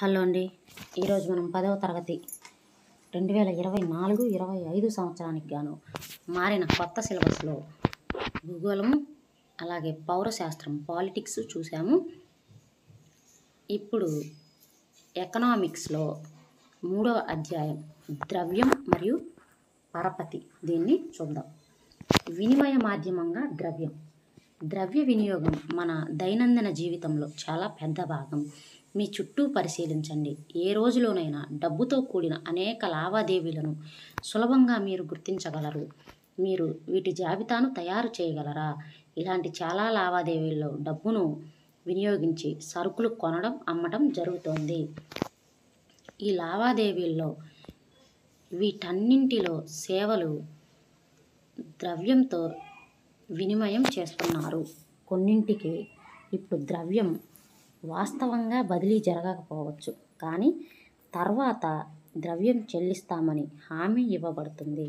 Hello అండి. ఈరోజు మనం 10వ తరగతి 2024-25 సంవత్సరానికి గాను మారిన కొత్త సిలబస్లో భూగోళము అలాగే పౌరశాస్త్రం పాలిటిక్స్ చూసాము. ఇప్పుడు ఎకనామిక్స్లో 3వ అధ్యాయం ద్రవ్యం మరియు పరపతి దీన్ని చూద్దాం. వినిమయ మాధ్యమంగా ద్రవ్య వినియోగం మన దైనందిన జీవితంలో చాలా పెద్ద భాగం. మీ చుట్టూ పరిశీలించండి. ఏ రోజులోనైనా డబ్బుతో కూడిన అనేక లావాదేవీలను సులభంగా మీరు గుర్తించగలరు. మీరు వీటి జాబితాను తయారు చేయగలరా? ఇలాంటి చాలా లావాదేవీల్లో డబ్బును వినియోగించి సరుకులు కొనడం, అమ్మటం జరుగుతోంది. ఈ లావాదేవీల్లో వీటన్నింటిలో సేవలు ద్రవ్యంతో వినిమయం చేస్తున్నారు. కొన్నింటికి ఇప్పుడు ద్రవ్యం వాస్తవంగా బదిలీ జరగకపోవచ్చు, కానీ తర్వాత ద్రవ్యం చెల్లిస్తామని హామీ ఇవ్వబడుతుంది.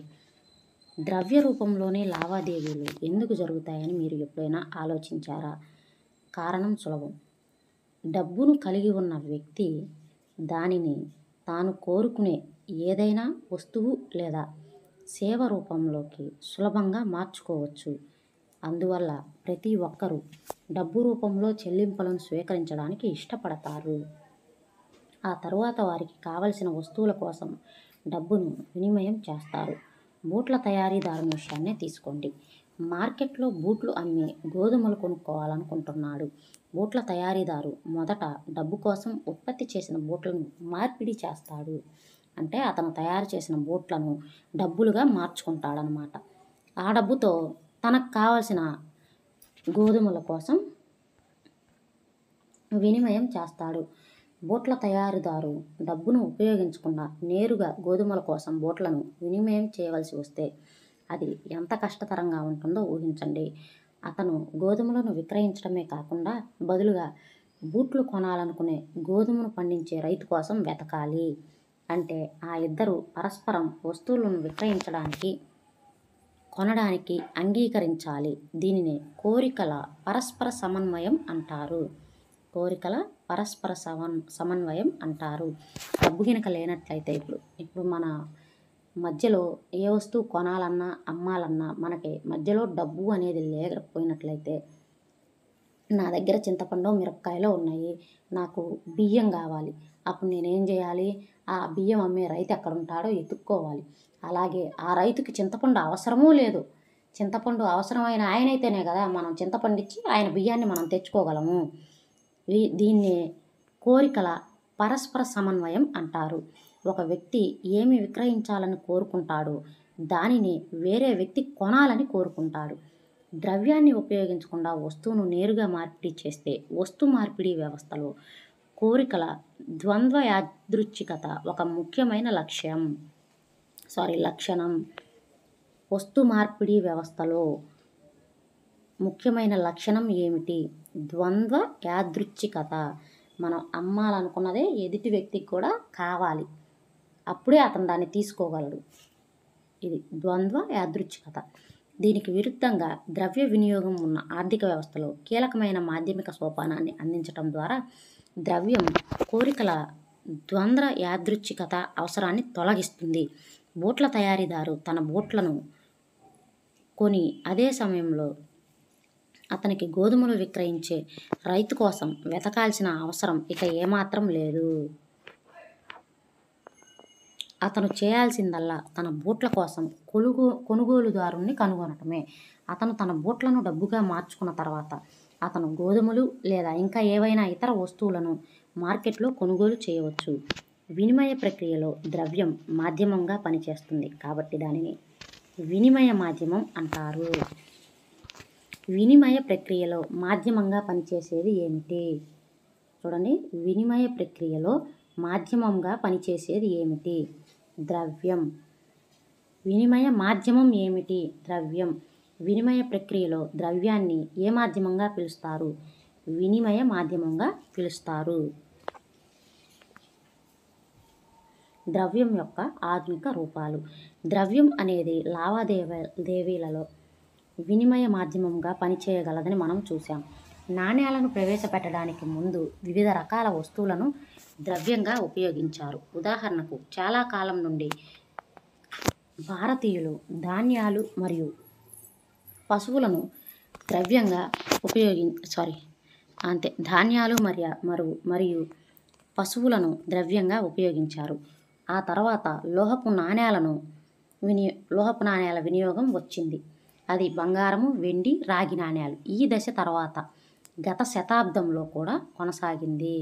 ద్రవ్య రూపంలోనే లావాదేవీలు ఎందుకు జరుగుతాయని మీరు ఎప్పుడైనా ఆలోచించారా? కారణం సులభం. డబ్బును కలిగి ఉన్న వ్యక్తి దానిని తాను కోరుకునే ఏదైనా వస్తువు లేదా సేవ రూపంలోకి సులభంగా మార్చుకోవచ్చు. అందువల్ల ప్రతి ఒక్కరూ డబ్బు రూపంలో చెల్లింపులను స్వీకరించడానికి ఇష్టపడతారు. ఆ తరువాత వారికి కావలసిన వస్తువుల కోసం డబ్బును వినిమయం చేస్తారు. బూట్ల తయారీదారుని విషయాన్నే తీసుకోండి. మార్కెట్లో బూట్లు అమ్మే గోధుమలు కొనుక్కోవాలనుకుంటున్నాడు. బూట్ల తయారీదారు మొదట డబ్బు కోసం ఉత్పత్తి చేసిన బూట్లను మార్పిడి చేస్తాడు. అంటే అతను తయారు చేసిన బూట్లను డబ్బులుగా మార్చుకుంటాడనమాట. ఆ డబ్బుతో తనకు కావలసిన గోధుమల కోసం వినిమయం చేస్తాడు. బూట్ల తయారీదారు డబ్బును ఉపయోగించకుండా నేరుగా గోధుమల కోసం బూట్లను వినిమయం చేయవలసి వస్తే అది ఎంత కష్టతరంగా ఉంటుందో ఊహించండి. అతను గోధుమలను విక్రయించడమే కాకుండా బదులుగా బూట్లు కొనాలనుకునే గోధుమను పండించే రైతు కోసం వెతకాలి. అంటే ఆ ఇద్దరు పరస్పరం వస్తువులను విక్రయించడానికి, కొనడానికి అంగీకరించాలి. దీనినే కోరికల పరస్పర సమన్వయం అంటారు. డబ్బు గినక లేనట్లయితే ఇప్పుడు మన మధ్యలో ఏ వస్తువు కొనాలన్నా అమ్మాలన్నా మనకి మధ్యలో డబ్బు అనేది లేకపోయినట్లయితే, నా దగ్గర చింతపండు మిరపకాయలు ఉన్నాయి, నాకు బియ్యం కావాలి, అప్పుడు నేనేం చేయాలి? ఆ బియ్యం అమ్మే రైతు ఎక్కడ ఉంటాడో ఎత్తుక్కోవాలి. అలాగే ఆ రైతుకి చింతపండు అవసరమూ లేదు. చింతపండు అవసరమైన ఆయనైతేనే కదా మనం చింతపండు ఇచ్చి ఆయన బియ్యాన్ని మనం తెచ్చుకోగలము. దీన్ని కోరికల పరస్పర సమన్వయం అంటారు. ఒక వ్యక్తి ఏమి విక్రయించాలని కోరుకుంటాడో దానిని వేరే వ్యక్తి కొనాలని కోరుకుంటాడు. ద్రవ్యాన్ని ఉపయోగించకుండా వస్తువును నేరుగా మార్పిడి చేస్తే వస్తు మార్పిడి వ్యవస్థలో కోరికల ద్వంద్వ యాదృచ్ఛికత ఒక ముఖ్యమైన లక్షణం. వస్తు మార్పిడి వ్యవస్థలో ముఖ్యమైన లక్షణం ఏమిటి? ద్వంద్వ యాదృచ్ఛికత. మనం అమ్మాలనుకున్నదే ఎదుటి వ్యక్తికి కూడా కావాలి, అప్పుడే అతను దాన్ని తీసుకోగలడు. ఇది ద్వంద్వ యాదృచ్ఛికత. దీనికి విరుద్ధంగా ద్రవ్య వినియోగం ఉన్న ఆర్థిక వ్యవస్థలో కీలకమైన మాధ్యమిక సోపానాన్ని అందించడం ద్వారా ద్రవ్యం కోరికల ద్వంద్వ యాదృచ్ఛికత అవసరాన్ని తొలగిస్తుంది. బూట్ల తయారీదారు తన బూట్లను కొని అదే సమయంలో అతనికి గోధుమలు విక్రయించే రైతు కోసం వెతకాల్సిన అవసరం ఇక ఏమాత్రం లేదు. అతను చేయాల్సిందల్లా తన బూట్ల కోసం కొనుగోలుదారుణ్ణి కనుగొనటమే. అతను తన బూట్లను డబ్బుగా మార్చుకున్న తర్వాత అతను గోధుమలు లేదా ఇంకా ఏవైనా ఇతర వస్తువులను మార్కెట్లో కొనుగోలు చేయవచ్చు. వినిమయ ప్రక్రియలో ద్రవ్యం మాధ్యమంగా పనిచేస్తుంది కాబట్టి దానిని వినిమయ మాధ్యమం అంటారు. వినిమయ ప్రక్రియలో మాధ్యమంగా పనిచేసేది ఏమిటి? చూడండి, వినిమయ ప్రక్రియలో మాధ్యమంగా పనిచేసేది ఏమిటి? ద్రవ్యం. వినిమయ మాధ్యమం ఏమిటి? ద్రవ్యం. వినిమయ ప్రక్రియలో ద్రవ్యాన్ని ఏ మాధ్యమంగా పిలుస్తారు? వినిమయ మాధ్యమంగా పిలుస్తారు. ద్రవ్యం యొక్క ఆధునిక రూపాలు. ద్రవ్యం అనేది లావాదేవీలలో వినిమయ మాధ్యమంగా పనిచేయగలదని మనం చూసాం. నాణేలను ప్రవేశపెట్టడానికి ముందు వివిధ రకాల వస్తువులను ద్రవ్యంగా ఉపయోగించారు. ఉదాహరణకు చాలా కాలం నుండి భారతీయులు ధాన్యాలు మరియు పశువులను ద్రవ్యంగా ధాన్యాలు మరియు పశువులను ద్రవ్యంగా ఉపయోగించారు. ఆ తర్వాత లోహపు నాణేల వినియోగం వచ్చింది. అది బంగారము, వెండి, రాగి నాణేలు. ఈ దశ తర్వాత గత శతాబ్దంలో కూడా కొనసాగింది.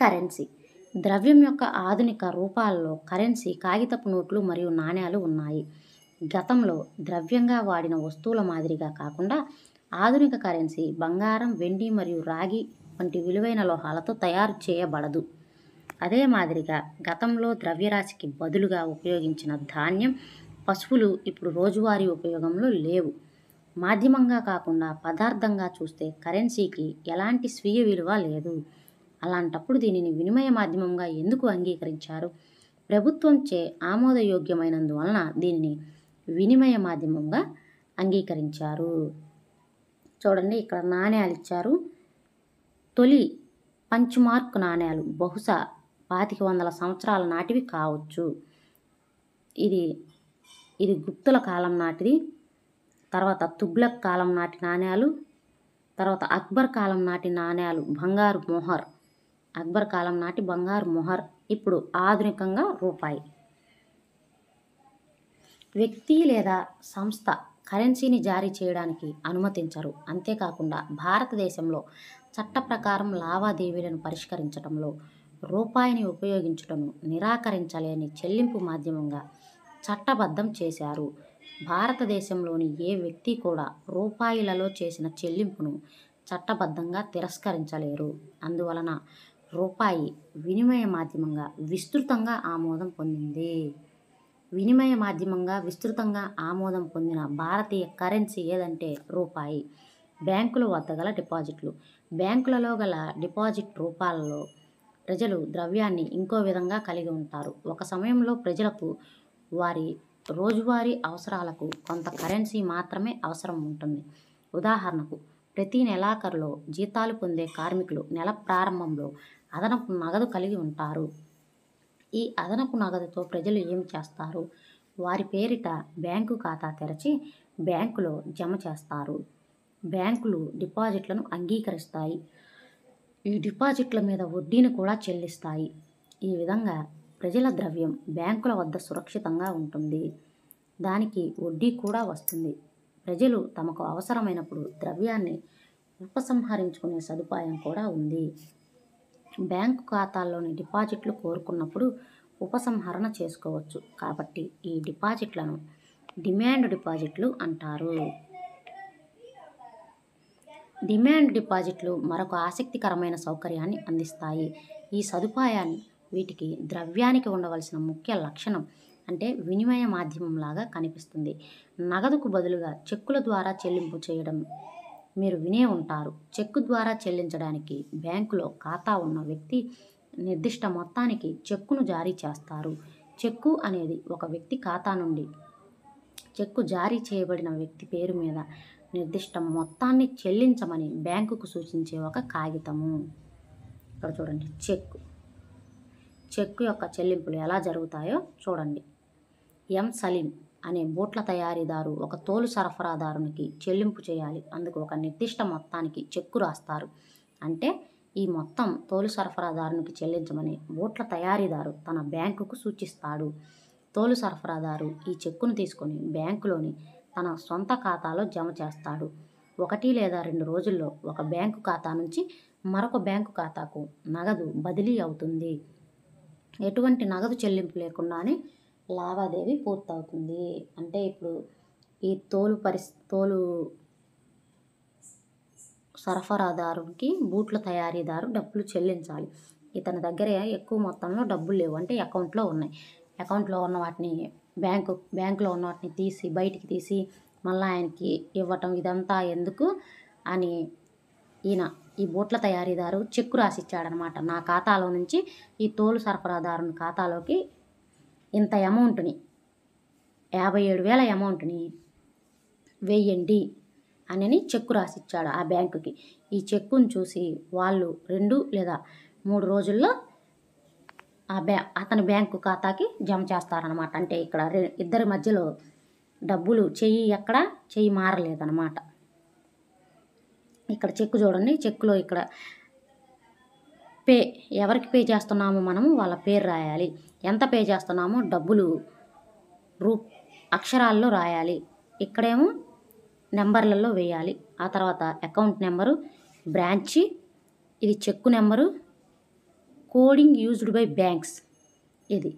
కరెన్సీ ద్రవ్యం యొక్క ఆధునిక రూపాల్లో కరెన్సీ, కాగితపు నోట్లు మరియు నాణేలు ఉన్నాయి. గతంలో ద్రవ్యంగా వాడిన వస్తువుల మాదిరిగా కాకుండా ఆధునిక కరెన్సీ బంగారం, వెండి మరియు రాగి వంటి విలువైన లోహాలతో తయారు చేయబడదు. అదే మాదిరిగా గతంలో ద్రవ్యరాశికి బదులుగా ఉపయోగించిన ధాన్యం, పశువులు ఇప్పుడు రోజువారీ ఉపయోగంలో లేవు. మాధ్యమంగా కాకుండా పదార్థంగా చూస్తే కరెన్సీకి ఎలాంటి స్వీయ విలువ లేదు. అలాంటప్పుడు దీనిని వినిమయ మాధ్యమంగా ఎందుకు అంగీకరించారు? ప్రభుత్వంచే ఆమోదయోగ్యమైనందువలన దీనిని వినిమయ మాధ్యమంగా అంగీకరించారు. చూడండి, ఇక్కడ నాణేలు ఇచ్చారు. తొలి పంచ్మార్క్ నాణేలు బహుశా 2500 సంవత్సరాల నాటివి కావచ్చు. ఇది గుప్తుల కాలం నాటిది. తర్వాత తుగ్లక్ కాలం నాటి నాణేలు, తర్వాత అక్బర్ కాలం నాటి నాణేలు బంగారు మొహర్. అక్బర్ కాలం నాటి బంగారు మొహర్ ఇప్పుడు ఆధునికంగా రూపాయి. వ్యక్తి లేదా సంస్థ కరెన్సీని జారీ చేయడానికి అనుమతించరు. అంతేకాకుండా భారతదేశంలో చట్ట ప్రకారం లావాదేవీలను పరిష్కరించడంలో రూపాయిని ఉపయోగించుటను నిరాకరించలేని చెల్లింపు మాధ్యమంగా చట్టబద్ధం చేశారు. భారతదేశంలోని ఏ వ్యక్తి కూడా రూపాయిలలో చేసిన చెల్లింపును చట్టబద్ధంగా తిరస్కరించలేరు. అందువలన రూపాయి వినిమయ మాధ్యమంగా విస్తృతంగా ఆమోదం పొందింది. వినిమయ మాధ్యమంగా విస్తృతంగా ఆమోదం పొందిన భారతీయ కరెన్సీ ఏదంటే రూపాయి. బ్యాంకుల వద్ద గల డిపాజిట్లు. బ్యాంకులలో గల డిపాజిట్ రూపాలలో ప్రజలు ద్రవ్యాన్ని ఇంకో విధంగా కలిగి ఉంటారు. ఒక సమయంలో ప్రజలకు వారి రోజువారీ అవసరాలకు కొంత కరెన్సీ మాత్రమే అవసరం ఉంటుంది. ఉదాహరణకు, ప్రతి నెలాఖరులో జీతాలు పొందే కార్మికులు నెల ప్రారంభంలో అదనపు నగదు కలిగి ఉంటారు. ఈ అదనపు నగదుతో ప్రజలు ఏం చేస్తారు? వారి పేరిట బ్యాంకు ఖాతా తెరచి బ్యాంకులో జమ చేస్తారు. బ్యాంకులు డిపాజిట్లను అంగీకరిస్తాయి. ఈ డిపాజిట్ల మీద వడ్డీని కూడా చెల్లిస్తాయి. ఈ విధంగా ప్రజల ద్రవ్యం బ్యాంకుల వద్ద సురక్షితంగా ఉంటుంది. దానికి వడ్డీ కూడా వస్తుంది. ప్రజలు తమకు అవసరమైనప్పుడు ద్రవ్యాన్ని ఉపసంహరించుకునే సదుపాయం కూడా ఉంది. బ్యాంకు ఖాతాల్లోని డిపాజిట్లు కోరుకున్నప్పుడు ఉపసంహరణ చేసుకోవచ్చు. కాబట్టి ఈ డిపాజిట్లను డిమాండ్ డిపాజిట్లు అంటారు. డిమాండ్ డిపాజిట్లు మరొక ఆసక్తికరమైన సౌకర్యాన్ని అందిస్తాయి. ఈ సదుపాయాన్ని వీటికి ద్రవ్యానికి ఉండవలసిన ముఖ్య లక్షణం అంటే వినిమయ మాధ్యమంలాగా కనిపిస్తుంది. నగదుకు బదులుగా చెక్కుల ద్వారా చెల్లింపు చేయడం మీరు వినే ఉంటారు. చెక్కు ద్వారా చెల్లించడానికి బ్యాంకులో ఖాతా ఉన్న వ్యక్తి నిర్దిష్ట మొత్తానికి చెక్కును జారీ చేస్తారు. చెక్కు అనేది ఒక వ్యక్తి ఖాతా నుండి చెక్కు జారీ చేయబడిన వ్యక్తి పేరు మీద నిర్దిష్ట మొత్తాన్ని చెల్లించమని బ్యాంకుకు సూచించే ఒక కాగితము. ఇక్కడ చూడండి, చెక్కు యొక్క చెల్లింపులు ఎలా జరుగుతాయో చూడండి. ఎం సలీం అనే బూట్ల తయారీదారు ఒక తోలు సరఫరాదారునికి చెల్లింపు చేయాలి. అందుకు ఒక నిర్దిష్ట మొత్తానికి చెక్కు రాస్తారు. అంటే ఈ మొత్తం తోలు సరఫరాదారునికి చెల్లించమని బూట్ల తయారీదారు తన బ్యాంకుకు సూచిస్తాడు. తోలు సరఫరాదారు ఈ చెక్కును తీసుకొని బ్యాంకులోని తన సొంత ఖాతాలో జమ చేస్తాడు. 1 లేదా 2 రోజుల్లో ఒక బ్యాంకు ఖాతా నుంచి మరొక బ్యాంకు ఖాతాకు నగదు బదిలీ అవుతుంది. ఎటువంటి నగదు చెల్లింపు లేకుండానే లావాదేవీ పూర్తవుతుంది. అంటే ఇప్పుడు ఈ తోలు సరఫరాదారునికి బూట్ల తయారీదారు డబ్బులు చెల్లించాలి. ఇతని దగ్గర ఎక్కువ మొత్తంలో డబ్బులు లేవు, అంటే అకౌంట్లో ఉన్నాయి. అకౌంట్లో ఉన్న వాటిని బ్యాంకులో ఉన్న వాటిని తీసి బయటికి తీసి మళ్ళీ ఆయనకి ఇవ్వటం ఇదంతా ఎందుకు అని ఈ బూట్ల తయారీదారు చెక్కు రాసిచ్చాడనమాట. నా ఖాతాలో నుంచి ఈ తోలు సరఫరాదారుని ఖాతాలోకి ఇంత అమౌంట్ని 57,000 అమౌంట్ని వేయండి అని చెక్కు రాసిచ్చాడు ఆ బ్యాంకుకి. ఈ చెక్కును చూసి వాళ్ళు 2 లేదా 3 రోజుల్లో అతని బ్యాంకు ఖాతాకి జమ చేస్తారనమాట. అంటే ఇక్కడ ఇద్దరి మధ్యలో డబ్బులు చెయ్యి మారలేదన్నమాట. ఇక్కడ చెక్కు చూడండి, చెక్కులో ఇక్కడ ఎవరికి పే చేస్తున్నామో మనము వాళ్ళ పేరు రాయాలి. ఎంత పే చేస్తున్నామో డబ్బులు అక్షరాల్లో రాయాలి. ఇక్కడేమో నెంబర్లలో వేయాలి. ఆ తర్వాత అకౌంట్ నెంబరు, బ్రాంచి, ఇది cheque number, coding used by banks ఇది.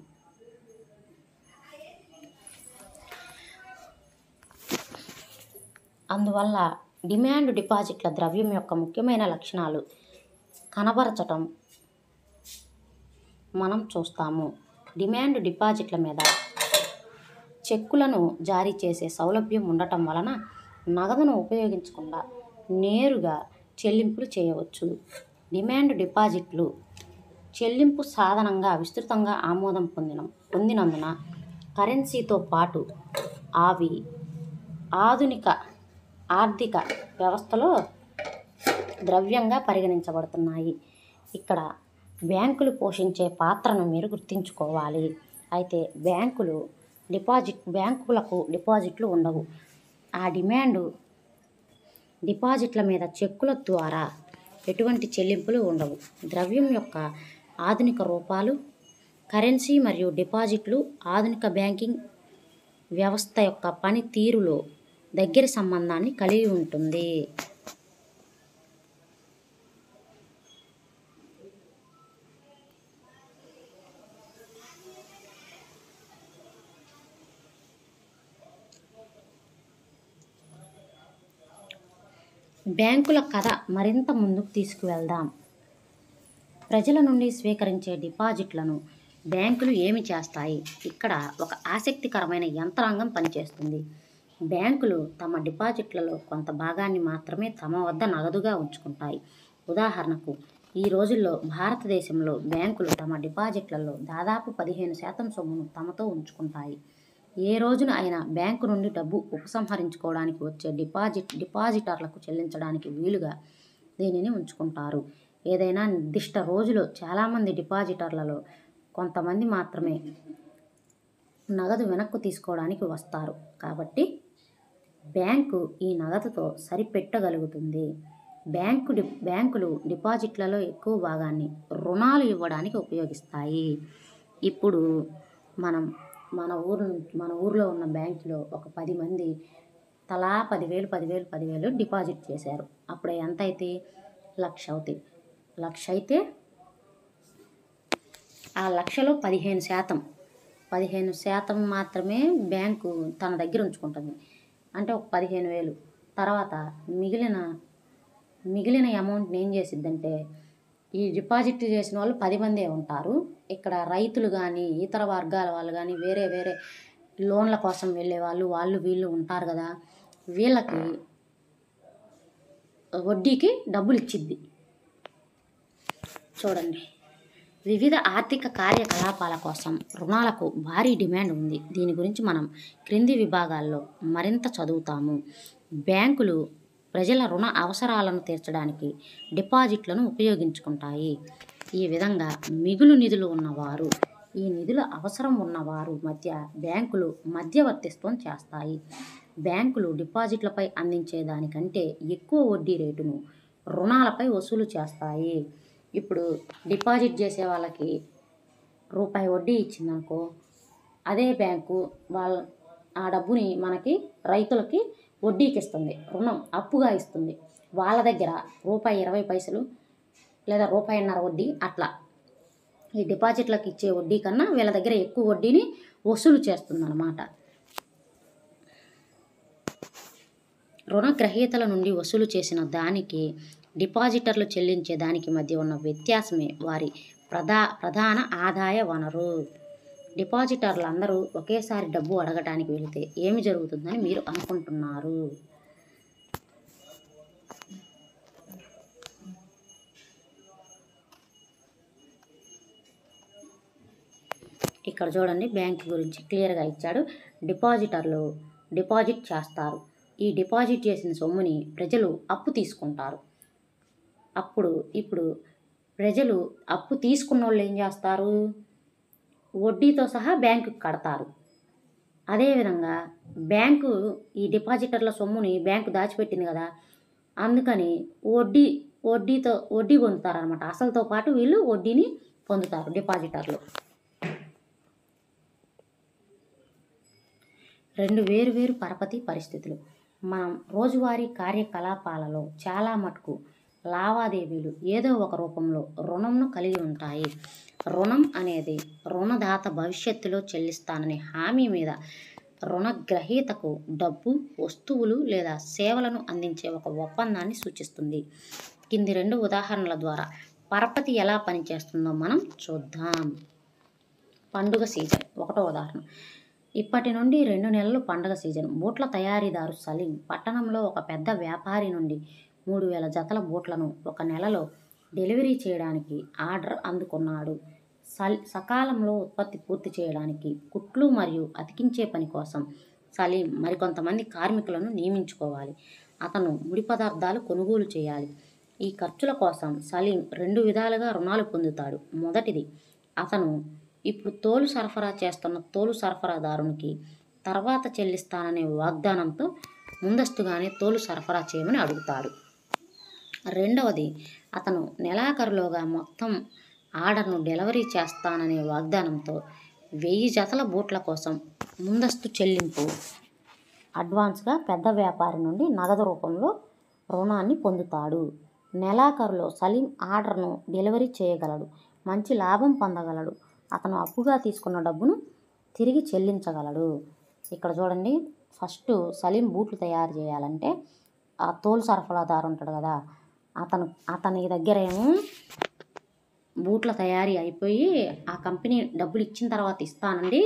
అందువల్ల డిమాండ్ డిపాజిట్ల ద్రవ్యం యొక్క ముఖ్యమైన లక్షణాలు కనబరచటం మనం చూస్తాము. డిమాండ్ డిపాజిట్ల మీద చెక్కులను జారీ చేసే సౌలభ్యం ఉండటం వలన నగదును ఉపయోగించకుండా నేరుగా చెల్లింపులు చేయవచ్చు. డిమాండ్ డిపాజిట్లు చెల్లింపు సాధనంగా విస్తృతంగా ఆమోదం పొందినందున కరెన్సీతో పాటు అవి ఆధునిక ఆర్థిక వ్యవస్థలో ద్రవ్యంగా పరిగణించబడుతున్నాయి. ఇక్కడ బ్యాంకులు పోషించే పాత్రను మీరు గుర్తుంచుకోవాలి. అయితే బ్యాంకులకు డిపాజిట్లు ఉండవు. ఆ డిమాండ్ డిపాజిట్ల మీద చెక్కుల ద్వారా ఎటువంటి చెల్లింపులు ఉండవు. ద్రవ్యం యొక్క ఆధునిక రూపాలు కరెన్సీ మరియు డిపాజిట్లు ఆధునిక బ్యాంకింగ్ వ్యవస్థ యొక్క పనితీరులో దగ్గర సంబంధాన్ని కలిగి ఉంటుంది. బ్యాంకుల కథ మరింత ముందుకు తీసుకువెళ్దాం. ప్రజల నుండి స్వీకరించే డిపాజిట్లను బ్యాంకులు ఏమి చేస్తాయి? ఇక్కడ ఒక ఆసక్తికరమైన యంత్రాంగం పనిచేస్తుంది. బ్యాంకులు తమ డిపాజిట్లలో కొంత భాగాన్ని మాత్రమే తమ వద్ద నగదుగా ఉంచుకుంటాయి. ఉదాహరణకు, ఈ రోజుల్లో భారతదేశంలో బ్యాంకులు తమ డిపాజిట్లలో దాదాపు 15% సొమ్మును తమతో ఉంచుకుంటాయి. ఏ రోజున అయినా బ్యాంకు నుండి డబ్బు ఉపసంహరించుకోవడానికి వచ్చే డిపాజిటర్లకు చెల్లించడానికి వీలుగా దీనిని ఉంచుకుంటారు. ఏదైనా నిర్దిష్ట రోజులో చాలామంది డిపాజిటర్లలో కొంతమంది మాత్రమే నగదు వెనక్కు తీసుకోవడానికి వస్తారు. కాబట్టి బ్యాంకు ఈ నగదుతో సరిపెట్టగలుగుతుంది. బ్యాంకులు డిపాజిట్లలో ఎక్కువ భాగాన్ని రుణాలు ఇవ్వడానికి ఉపయోగిస్తాయి. ఇప్పుడు మన ఊర్లో ఉన్న బ్యాంకులో ఒక 10 మంది తలా 10,000 డిపాజిట్ చేశారు. అప్పుడు ఎంత అయితే 1,00,000 అవుతాయి. 1,00,000 అయితే ఆ 1,00,000లో 15% మాత్రమే బ్యాంకు తన దగ్గర ఉంచుకుంటుంది. అంటే ఒక 15,000. తర్వాత మిగిలిన అమౌంట్ని ఏం చేసిద్దంటే, ఈ డిపాజిట్ చేసిన వాళ్ళు 10 మందే ఉంటారు. ఇక్కడ రైతులు కానీ ఇతర వర్గాల వాళ్ళు కానీ వేరే లోన్ల కోసం వెళ్ళే వాళ్ళు వీళ్ళు ఉంటారు కదా, వీళ్ళకి వడ్డీకి డబ్బులు ఇచ్చిద్ది. చూడండి, వివిధ ఆర్థిక కార్యకలాపాల కోసం రుణాలకు భారీ డిమాండ్ ఉంది. దీని గురించి మనం క్రింది విభాగాల్లో మరింత చదువుతాము. బ్యాంకులు ప్రజల రుణ అవసరాలను తీర్చడానికి డిపాజిట్లను ఉపయోగించుకుంటాయి. ఈ విధంగా మిగులు నిధులు ఉన్నవారు, ఈ నిధుల అవసరం ఉన్నవారు మధ్య బ్యాంకులు మధ్యవర్తిత్వం చేస్తాయి. బ్యాంకులు డిపాజిట్లపై అందించే దానికంటే ఎక్కువ వడ్డీ రేటును రుణాలపై వసూలు చేస్తాయి. ఇప్పుడు డిపాజిట్ చేసే వాళ్ళకి రూపాయి వడ్డీ ఇచ్చిందనుకో, అదే బ్యాంకు ఆ డబ్బుని మనకి రైతులకి వడ్డీకి ఇస్తుంది, రుణం అప్పుగా ఇస్తుంది. వాళ్ళ దగ్గర ₹1.20 లేదా ₹1.50 వడ్డీ అట్లా ఈ డిపాజిట్లకు ఇచ్చే వడ్డీ కన్నా వీళ్ళ దగ్గర ఎక్కువ వడ్డీని వసూలు చేస్తుందన్నమాట. రుణగ్రహీతల నుండి వసూలు చేసిన దానికి డిపాజిటర్లు చెల్లించే దానికి మధ్య ఉన్న వ్యత్యాసమే వారి ప్రధాన ఆదాయ వనరు. డిపాజిటర్లు అందరూ ఒకేసారి డబ్బు అడగటానికి వెళితే ఏమి జరుగుతుందని మీరు అనుకుంటున్నారు? ఇక్కడ చూడండి, బ్యాంక్ గురించి క్లియర్గా ఇచ్చాడు. డిపాజిటర్లు డిపాజిట్ చేస్తారు, ఈ డిపాజిట్ చేసిన సొమ్ముని ప్రజలు అప్పు తీసుకుంటారు. ఇప్పుడు ప్రజలు అప్పు తీసుకున్న వాళ్ళు ఏం చేస్తారు, వడ్డీతో సహా బ్యాంకుకి కడతారు. అదేవిధంగా బ్యాంకు ఈ డిపాజిటర్ల సొమ్ముని బ్యాంకు దాచిపెట్టింది కదా, అందుకని వడ్డీ పొందుతారనమాట. అసలుతో పాటు వీళ్ళు వడ్డీని పొందుతారు డిపాజిటర్లు. రెండు వేరు పరపతి పరిస్థితులు. మనం రోజువారీ కార్యకలాపాలలో చాలా మటుకు లావాదేవీలు ఏదో ఒక రూపంలో రుణంను కలిగి ఉంటాయి. రుణం అనేది రుణదాత భవిష్యత్తులో చెల్లిస్తాననే హామీ మీద రుణగ్రహీతకు డబ్బు, వస్తువులు లేదా సేవలను అందించే ఒక ఒప్పందాన్ని సూచిస్తుంది. కింది 2 ఉదాహరణల ద్వారా పరపతి ఎలా పనిచేస్తుందో మనం చూద్దాం. పండుగ సీజన్. 1వ ఉదాహరణ. ఇప్పటి నుండి 2 నెలలు పండుగ సీజన్. బూట్ల తయారీదారు సలీం పట్టణంలో ఒక పెద్ద వ్యాపారి నుండి 3000 జతల బూట్లను ఒక నెలలో డెలివరీ చేయడానికి ఆర్డర్ అందుకున్నాడు. సకాలంలో ఉత్పత్తి పూర్తి చేయడానికి కుట్లు మరియు అతికించే పని కోసం సలీం మరికొంతమంది కార్మికులను నియమించుకోవాలి. అతను ముడి పదార్థాలు కొనుగోలు చేయాలి. ఈ ఖర్చుల కోసం సలీం 2 విధాలుగా రుణాలు పొందుతాడు. మొదటిది, అతను ఇప్పుడు తోలు సరఫరా చేస్తున్న తోలు సరఫరాదారునికి తర్వాత చెల్లిస్తాననే వాగ్దానంతో ముందస్తుగానే తోలు సరఫరా చేయమని అడుగుతాడు. రెండవది, అతను నెలాఖరులోగా మొత్తం ఆర్డర్ను డెలివరీ చేస్తాననే వాగ్దానంతో 1000 జతల బూట్ల కోసం ముందస్తు చెల్లింపు అడ్వాన్స్గా పెద్ద వ్యాపారి నుండి నగదు రూపంలో రుణాన్ని పొందుతాడు. నెలాఖరులో సలీం ఆర్డర్ను డెలివరీ చేయగలడు, మంచి లాభం పొందగలడు, అతను అప్పుగా తీసుకున్న డబ్బును తిరిగి చెల్లించగలడు. ఇక్కడ చూడండి, ఫస్ట్ సలీం బూట్లు తయారు చేయాలంటే ఆ తోలు సరఫరాదారు ఉంటాడు కదా, అతని దగ్గర ఏమో బూట్ల తయారీ అయిపోయి ఆ కంపెనీ డబ్బులు ఇచ్చిన తర్వాత ఇస్తానండి,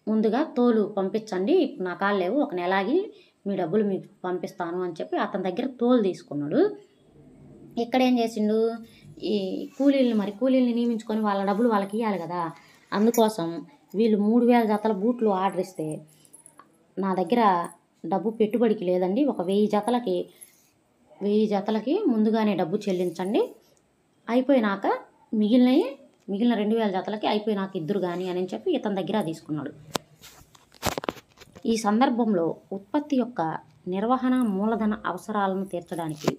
ముందుగా తోలు పంపించండి, ఇప్పుడు నా కాళ్ళు లేవు, ఒక నెలాగి మీ డబ్బులు మీకు పంపిస్తాను అని చెప్పి అతని దగ్గర తోలు తీసుకున్నాడు. ఇక్కడ ఏం చేసిండు, ఈ కూలీల్ని నియమించుకొని వాళ్ళ డబ్బులు వాళ్ళకి ఇవ్వాలి కదా, అందుకోసం వీళ్ళు 3000 జతల బూట్లు ఆర్డర్ ఇస్తే నా దగ్గర డబ్బు పెట్టుబడికి లేదండి, ఒక 1000 జతలకి ముందుగానే డబ్బు చెల్లించండి, అయిపోయినాక మిగిలిన 2000 జతలకి అయిపోయినాక ఇద్దరు కానీ అని చెప్పి ఇతని దగ్గర తీసుకున్నాడు. ఈ సందర్భంలో ఉత్పత్తి యొక్క నిర్వహణ మూలధన అవసరాలను తీర్చడానికి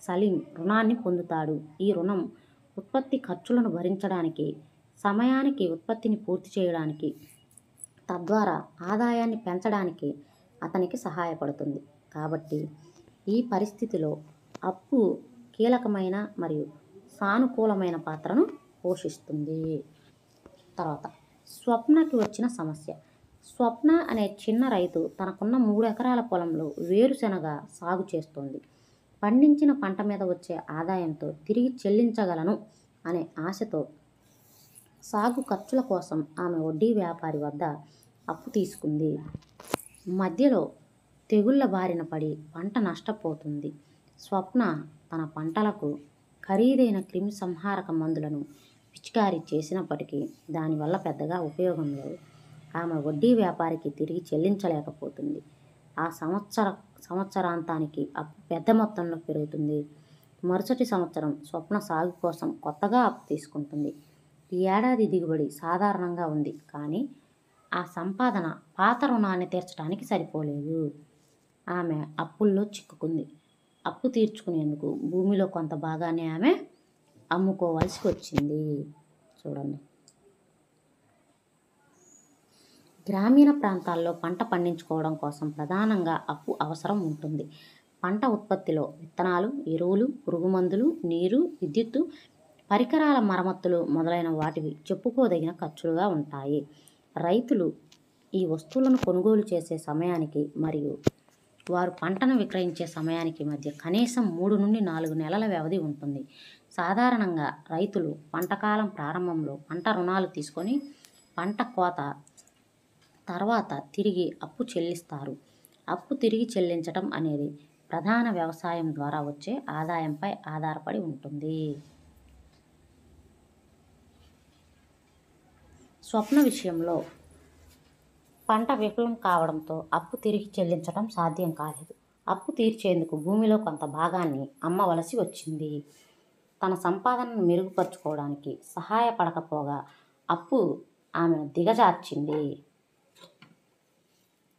సలీం రుణాన్ని పొందుతాడు. ఈ రుణం ఉత్పత్తి ఖర్చులను భరించడానికి, సమయానికి ఉత్పత్తిని పూర్తి చేయడానికి, తద్వారా ఆదాయాన్ని పెంచడానికి అతనికి సహాయపడుతుంది. కాబట్టి ఈ పరిస్థితిలో అప్పు కీలకమైన మరియు సానుకూలమైన పాత్రను పోషిస్తుంది. తర్వాత స్వప్నకి వచ్చిన సమస్య. స్వప్న అనే చిన్న రైతు తనకున్న 3 ఎకరాల పొలంలో వేరుశెనగ సాగు చేస్తోంది. పండించిన పంట మీద వచ్చే ఆదాయంతో తిరిగి చెల్లించగలను అనే ఆశతో సాగు ఖర్చుల కోసం ఆమె వడ్డీ వ్యాపారి వద్ద అప్పు తీసుకుంది. మధ్యలో తెగుళ్ల బారిన పడి పంట నష్టపోతుంది. స్వప్న తన పంటలకు ఖరీదైన క్రిమి సంహారక మందులను పిచికారీ చేసినప్పటికీ దానివల్ల పెద్దగా ఉపయోగం లేదు. ఆమె వడ్డీ వ్యాపారికి తిరిగి చెల్లించలేకపోతుంది. ఆ సంవత్సరాంతానికి అప్పు పెద్ద మొత్తంలో పెరుగుతుంది. మరుసటి సంవత్సరం స్వప్న సాగు కోసం కొత్తగా అప్పు తీసుకుంటుంది. ఈ ఏడాది దిగుబడి సాధారణంగా ఉంది, కానీ ఆ సంపాదన పాత రుణాన్ని తీర్చడానికి సరిపోలేదు. ఆమె అప్పుల్లో చిక్కుకుంది. అప్పు తీర్చుకునేందుకు భూమిలో కొంత భాగాన్ని ఆమె అమ్ముకోవాల్సి వచ్చింది. చూడండి, గ్రామీణ ప్రాంతాల్లో పంట పండించుకోవడం కోసం ప్రధానంగా అప్పు అవసరం ఉంటుంది. పంట ఉత్పత్తిలో విత్తనాలు, ఎరువులు, పురుగుమందులు, నీరు, విద్యుత్తు, పరికరాల మరమ్మతులు మొదలైన వాటివి చెప్పుకోదగిన ఖర్చులుగా ఉంటాయి. రైతులు ఈ వస్తువులను కొనుగోలు చేసే సమయానికి మరియు వారు పంటను విక్రయించే సమయానికి మధ్య కనీసం 3 నుండి 4 నెలల వ్యవధి ఉంటుంది. సాధారణంగా రైతులు పంటకాలం ప్రారంభంలో పంట రుణాలు తీసుకొని పంట కోత తర్వాత తిరిగి అప్పు చెల్లిస్తారు. అప్పు తిరిగి చెల్లించడం అనేది ప్రధాన వ్యవసాయం ద్వారా వచ్చే ఆదాయంపై ఆధారపడి ఉంటుంది. స్వప్న విషయంలో పంట విఫలం కావడంతో అప్పు తిరిగి చెల్లించడం సాధ్యం కాలేదు. అప్పు తీర్చేందుకు భూమిలో కొంత భాగాన్ని అమ్మవలసి వచ్చింది. తన సంపాదనను మెరుగుపరుచుకోవడానికి సహాయపడకపోగా అప్పు ఆమెను దిగజార్చింది.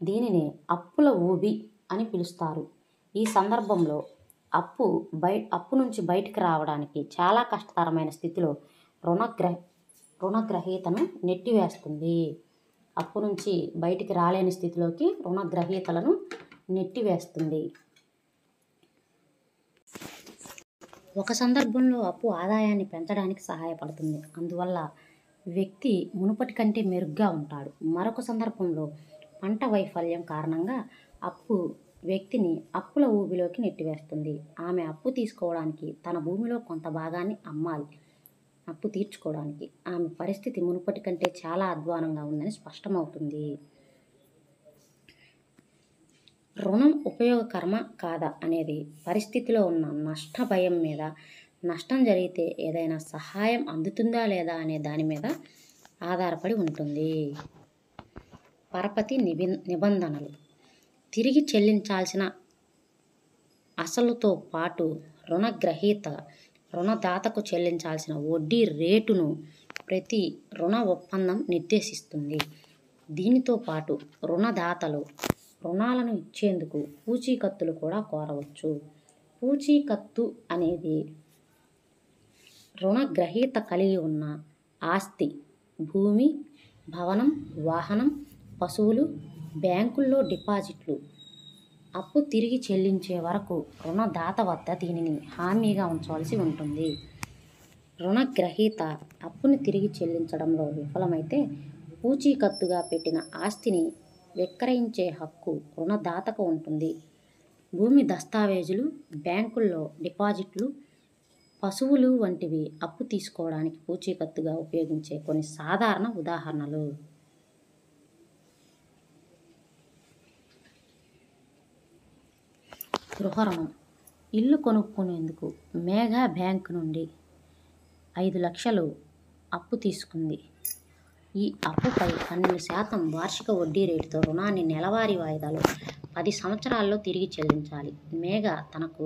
దీనిని అప్పుల ఊబి అని పిలుస్తారు. ఈ సందర్భంలో అప్పు నుంచి బయటికి రావడానికి చాలా కష్టతరమైన స్థితిలో రుణగ్రహీతను నెట్టివేస్తుంది. అప్పు నుంచి బయటికి రాలేని స్థితిలోకి రుణగ్రహీతలను నెట్టివేస్తుంది. ఒక సందర్భంలో అప్పు ఆదాయాన్ని పెంచడానికి సహాయపడుతుంది. అందువల్ల వ్యక్తి మునుపటి కంటే మెరుగ్గా ఉంటాడు. మరొక సందర్భంలో పంట వైఫల్యం కారణంగా అప్పు వ్యక్తిని అప్పుల ఊబిలోకి నెట్టివేస్తుంది. ఆమె అప్పు తీసుకోవడానికి తన భూమిలో కొంత భాగాన్ని అమ్మాలి. అప్పు తీర్చుకోవడానికి ఆమె పరిస్థితి మునుపటి కంటే చాలా అధ్వానంగా ఉందని స్పష్టమవుతుంది. రుణం ఉపయోగకరమా కాదా అనేది పరిస్థితిలో ఉన్న నష్ట భయం మీద, నష్టం జరిగితే ఏదైనా సహాయం అందుతుందా లేదా అనే దాని మీద ఆధారపడి ఉంటుంది. పరపతి నిబంధనలు. తిరిగి చెల్లించాల్సిన అసలుతో పాటు రుణదాతకు చెల్లించాల్సిన వడ్డీ రేటును ప్రతి రుణ ఒప్పందం నిర్దేశిస్తుంది. దీనితో పాటు రుణదాతలు రుణాలను ఇచ్చేందుకు పూచీకత్తులు కూడా కోరవచ్చు. పూచీకత్తు అనేది రుణగ్రహీత కలిగి ఉన్న ఆస్తి, భూమి, భవనం, వాహనం, పశువులు, బ్యాంకుల్లో డిపాజిట్లు అప్పు తిరిగి చెల్లించే వరకు రుణదాత వద్ద దీనిని హామీగా ఉంచవలసి ఉంటుంది. రుణగ్రహీత అప్పుని తిరిగి చెల్లించడంలో విఫలమైతే పూచీకత్తుగా పెట్టిన ఆస్తిని విక్రయించే హక్కు రుణదాతకు ఉంటుంది. భూమి దస్తావేజులు, బ్యాంకుల్లో డిపాజిట్లు, పశువులు వంటివి అప్పు తీసుకోవడానికి పూచీకత్తుగా ఉపయోగించే కొన్ని సాధారణ ఉదాహరణలు. గృహ రుణం. ఇల్లు కొనుక్కునేందుకు మేఘా బ్యాంక్ నుండి 5 లక్షలు అప్పు తీసుకుంది. ఈ అప్పుపై 12% వార్షిక వడ్డీ రేటుతో రుణాన్ని నెలవారీ వాయిదాలో 10 సంవత్సరాల్లో తిరిగి చెల్లించాలి. మేఘా తనకు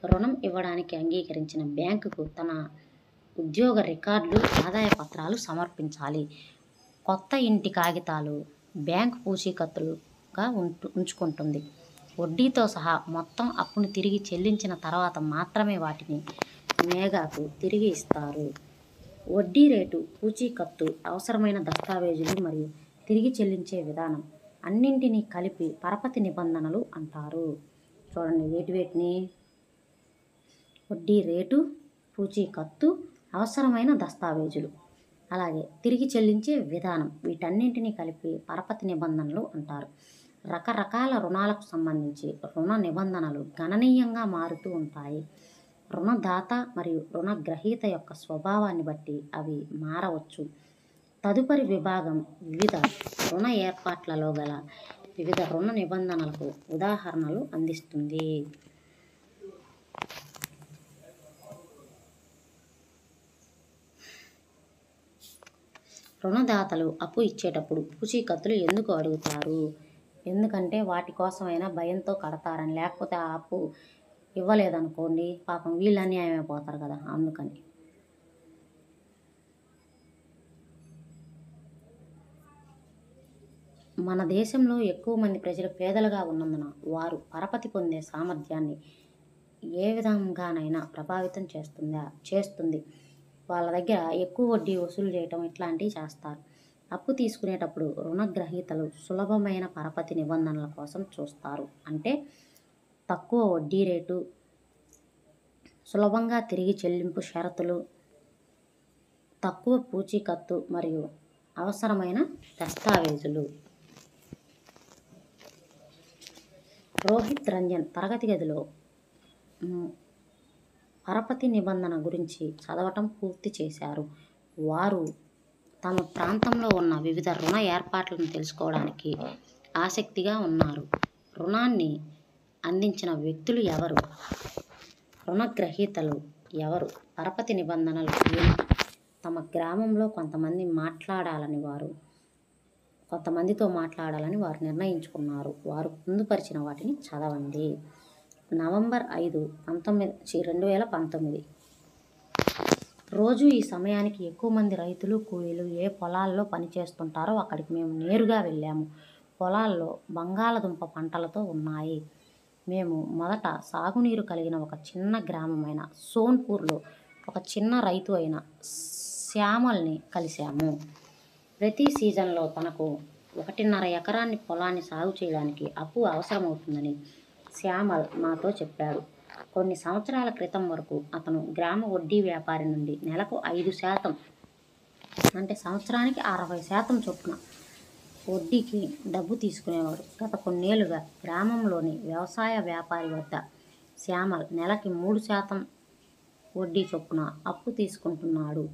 రుణం ఇవ్వడానికి అంగీకరించిన బ్యాంకుకు తన ఉద్యోగ రికార్డులు, ఆదాయ పత్రాలు సమర్పించాలి. కొత్త ఇంటి కాగితాలు బ్యాంకు పూచీకత్తులుగా ఉంచుకుంటుంది. వడ్డీతో సహా మొత్తం అప్పును తిరిగి చెల్లించిన తర్వాత మాత్రమే వాటిని మేఘాకు తిరిగి ఇస్తారు. వడ్డీ రేటు, పూచీకత్తు, అవసరమైన దస్తావేజులు మరియు తిరిగి చెల్లించే విధానం అన్నింటినీ కలిపి పరపతి నిబంధనలు అంటారు. చూడండి వేటిని: వడ్డీ రేటు, పూచీకత్తు, అవసరమైన దస్తావేజులు, అలాగే తిరిగి చెల్లించే విధానం, వీటన్నింటినీ కలిపి పరపతి నిబంధనలు అంటారు. రకరకాల రుణాలకు సంబంధించి రుణ నిబంధనలు గణనీయంగా మారుతూ ఉంటాయి. రుణదాత మరియు రుణగ్రహీత యొక్క స్వభావాన్ని బట్టి అవి మారవచ్చు. తదుపరి విభాగం వివిధ రుణ ఏర్పాట్లలో గల వివిధ రుణ నిబంధనలకు ఉదాహరణలు అందిస్తుంది. రుణదాతలు అప్పు ఇచ్చేటప్పుడు పూచీకత్తులు ఎందుకు అడుగుతారు? ఎందుకంటే వాటి కోసమైనా భయంతో కడతారని. లేకపోతే ఆ అప్పు ఇవ్వలేదనుకోండి, పాపం వీళ్ళు అన్యాయం అయిపోతారు కదా, అందుకని. మన దేశంలో ఎక్కువ మంది ప్రజలు పేదలుగా ఉన్నందున వారు పరపతి పొందే సామర్థ్యాన్ని ఏ విధంగానైనా ప్రభావితం చేస్తుంది. వాళ్ళ దగ్గర ఎక్కువ వడ్డీ వసూలు చేయటం ఇట్లాంటివి చేస్తారు. అప్పు తీసుకునేటప్పుడు రుణగ్రహీతలు సులభమైన పరపతి నిబంధనల కోసం చూస్తారు. అంటే తక్కువ వడ్డీ రేటు, సులభంగా తిరిగి చెల్లింపు షరతులు, తక్కువ పూచీకత్తు మరియు అవసరమైన దస్తావేజులు. రోహిత్ రంజన్ తరగతి గదిలో పరపతి నిబంధన గురించి చదవటం పూర్తి చేశారు. వారు తమ ప్రాంతంలో ఉన్న వివిధ రుణ ఏర్పాట్లను తెలుసుకోవడానికి ఆసక్తిగా ఉన్నారు. రుణాన్ని అందించిన వ్యక్తులు ఎవరు? రుణగ్రహీతలు ఎవరు? పరపతి నిబంధనలు ఏమిటి? తమ గ్రామంలో కొంతమంది మాట్లాడాలని వారు కొంతమందితో మాట్లాడాలని వారు నిర్ణయించుకున్నారు. వారు పొందుపరిచిన వాటిని చదవండి. నవంబర్ 5, 2019. రోజు ఈ సమయానికి ఎక్కువ మంది రైతులు, కూలీలు ఏ పొలాల్లో పనిచేస్తుంటారో అక్కడికి మేము నేరుగా వెళ్ళాము. పొలాల్లో బంగాళదుంప పంటలతో ఉన్నాయి. మేము మొదట సాగునీరు కలిగిన ఒక చిన్న గ్రామమైన సోన్పూర్లో ఒక చిన్న రైతు అయిన శ్యామల్ని కలిశాము. ప్రతి సీజన్లో తనకు 1.5 ఎకరాన్ని పొలాన్ని సాగు చేయడానికి అప్పు అవసరమవుతుందని శ్యామల్ మాతో చెప్పాడు. కొన్ని సంవత్సరాల క్రితం వరకు అతను గ్రామ వడ్డీ వ్యాపారి నుండి నెలకు 5%, అంటే సంవత్సరానికి 60% చొప్పున వడ్డీకి డబ్బు తీసుకునేవాడు. గత కొన్నేళ్లుగా గ్రామంలోని వ్యవసాయ వ్యాపారి వద్ద శ్యామల్ నెలకి 3% వడ్డీ చొప్పున అప్పు తీసుకుంటున్నాడు.